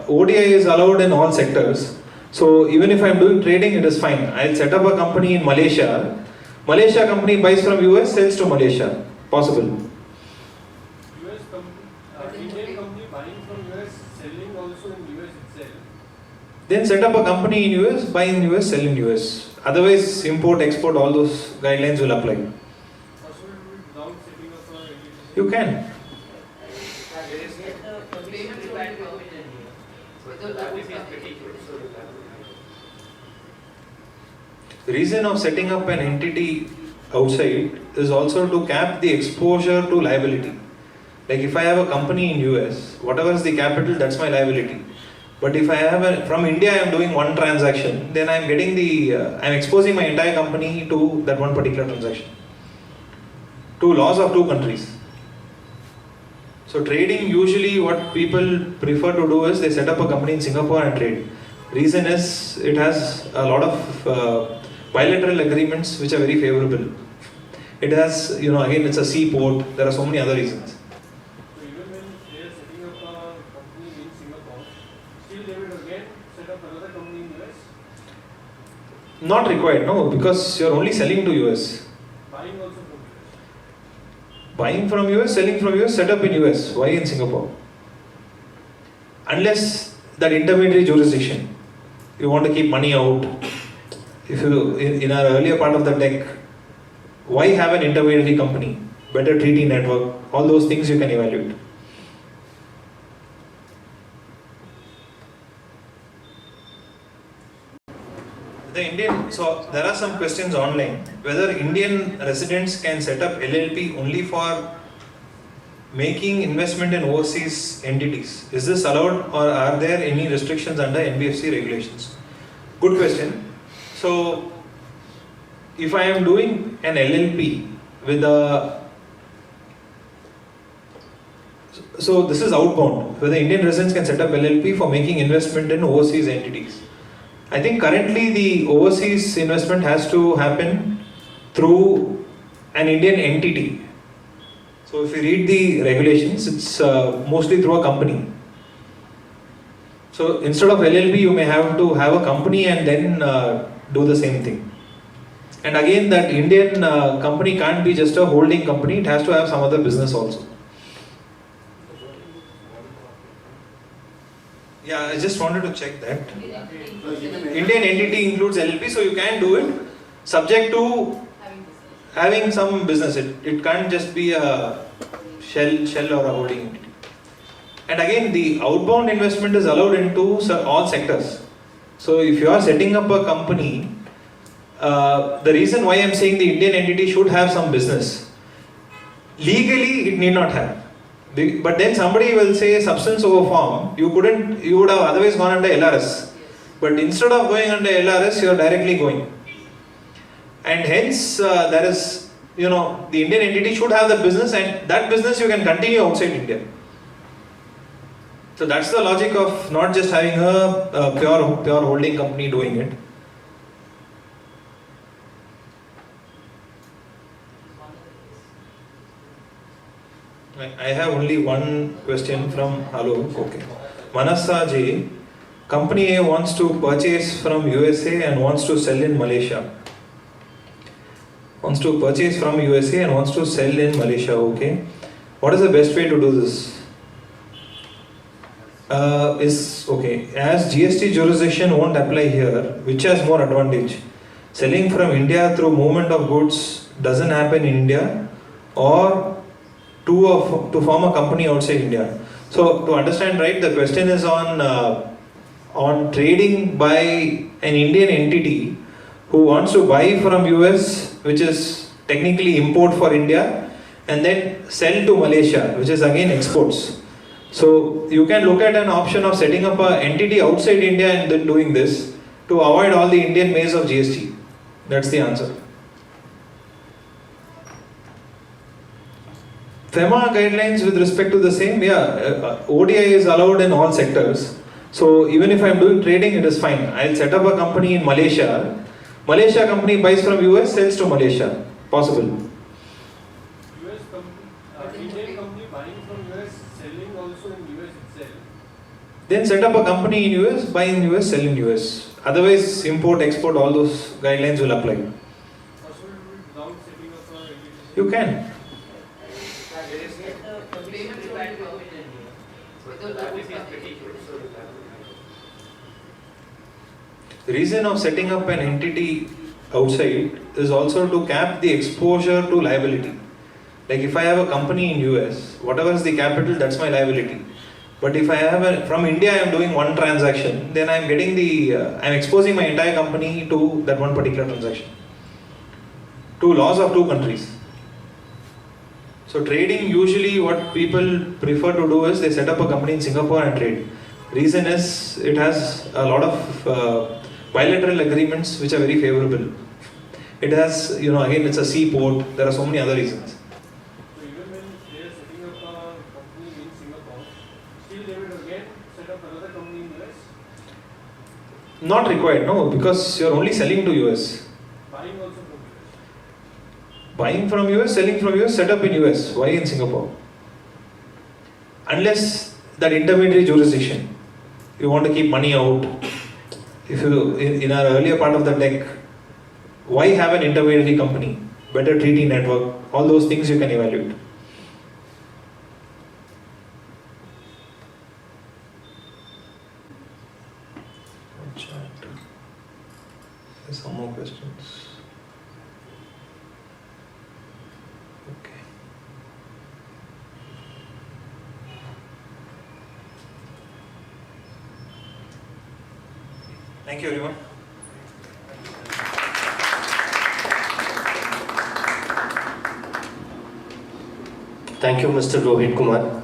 ODI is allowed in all sectors. So even if I'm doing trading, it is fine. I'll set up a company in Malaysia. Malaysia company buys from US, sells to Malaysia. Possible. US company, Indian company buying from US, selling also in US itself. Then set up a company in US, buy in US, sell in US. Otherwise, import, export, all those guidelines will apply. Possible to do it without setting up a entity? You can. The reason of setting up an entity outside is also to cap the exposure to liability. Like if I have a company in US, whatever is the capital, that's my liability. But if I have from India, I am doing one transaction, then I am getting I am exposing my entire company to that one particular transaction. To laws of two countries. So trading, usually what people prefer to do is they set up a company in Singapore and trade. Reason is it has a lot of bilateral agreements which are very favorable. It has, again it's a seaport, there are so many other reasons. So even when they are setting up a company in Singapore, still they will again set up another company in US? Not required, no, because you're only selling to US. Buying also from US? Buying from US, selling from US, set up in US. Why in Singapore? Unless that intermediary jurisdiction, you want to keep money out. If you, in our earlier part of the deck, why have an intermediary company? Better treaty network, all those things you can evaluate. So there are some questions online, whether Indian residents can set up LLP only for making investment in overseas entities. Is this allowed, or are there any restrictions under Nbfc regulations? Good question. So if I am doing an LLP with so this is outbound, whether Indian residents can set up LLP for making investment in overseas entities. I think currently the overseas investment has to happen through an Indian entity. So if you read the regulations, it's mostly through a company. So instead of LLP, you may have to have a company and then do the same thing. And again, that Indian company can't be just a holding company, it has to have some other business also. Yeah, I just wanted to check that. Indian entity includes LLP, so you can do it subject to having some business. It can't just be a shell or a holding entity. And again, the outbound investment is allowed into all sectors. So if you are setting up a company, the reason why I'm saying the Indian entity should have some business, legally it need not have. But then somebody will say substance over form, you would have otherwise gone under LRS. But instead of going under LRS, you are directly going. And hence, there is, the Indian entity should have the business, and that business you can continue outside India. So that's the logic of not just having a pure holding company doing it. I have only one question from Hello. Okay. Manasa Ji, company A wants to purchase from USA and wants to sell in Malaysia. Wants to purchase from USA and wants to sell in Malaysia. Okay. What is the best way to do this? Okay. As GST jurisdiction won't apply here, which has more advantage? Selling from India through movement of goods doesn't happen in India, or to form a company outside India. So to understand, right, the question is on trading by an Indian entity who wants to buy from US, which is technically import for India, and then sell to Malaysia, which is again exports. So you can look at an option of setting up an entity outside India and then doing this to avoid all the Indian maze of GST. That's the answer. FEMA guidelines with respect to the same, ODI is allowed in all sectors. So even if I'm doing trading, it is fine. I'll set up a company in Malaysia. Malaysia company buys from US, sells to Malaysia. Possible. US company, Indian company buying from US, selling also in US itself. Then set up a company in US, buy in US, sell in US. Otherwise, import, export, all those guidelines will apply. Possible to do it without setting up a entity? You can. The reason of setting up an entity outside is also to cap the exposure to liability. Like if I have a company in US, whatever is the capital, that's my liability. But if I have from India, I am doing one transaction, then I am getting I'm exposing my entire company to that one particular transaction. To laws of two countries. So trading, usually what people prefer to do is they set up a company in Singapore and trade. Reason is it has a lot of bilateral agreements which are very favorable. It has, again it's a seaport, there are so many other reasons. So even when they are setting up a company in Singapore, still they will again set up another company in US? Not required, no, because you're only selling to US. Buying also from US? Buying from US, selling from US, set up in US. Why in Singapore? Unless that intermediary jurisdiction, you want to keep money out. If you, in our earlier part of the deck, why have an intermediary company? Better treaty network, all those things you can evaluate. There's some more questions. Okay. Thank you, everyone. Thank you, Mr. Rohit Kumar.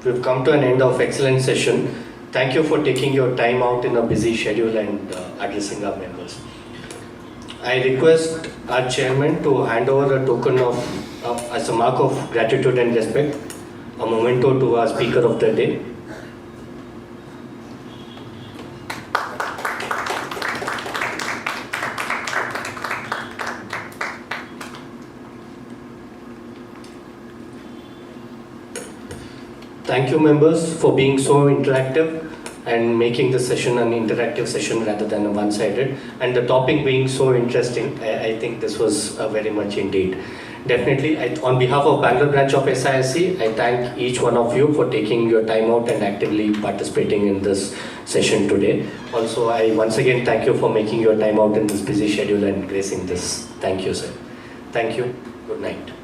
We've come to an end of excellent session. Thank you for taking your time out in a busy schedule and addressing our members. I request our chairman to hand over a token of, as a mark of gratitude and respect, a memento to our speaker of the day. Thank you, members, for being so interactive and making the session an interactive session rather than a one-sided. And the topic being so interesting, I think this was very much indeed. Definitely, on behalf of Bangalore branch of SISC, I thank each one of you for taking your time out and actively participating in this session today. Also, I once again thank you for making your time out in this busy schedule and gracing this. Thank you, sir. Thank you. Good night.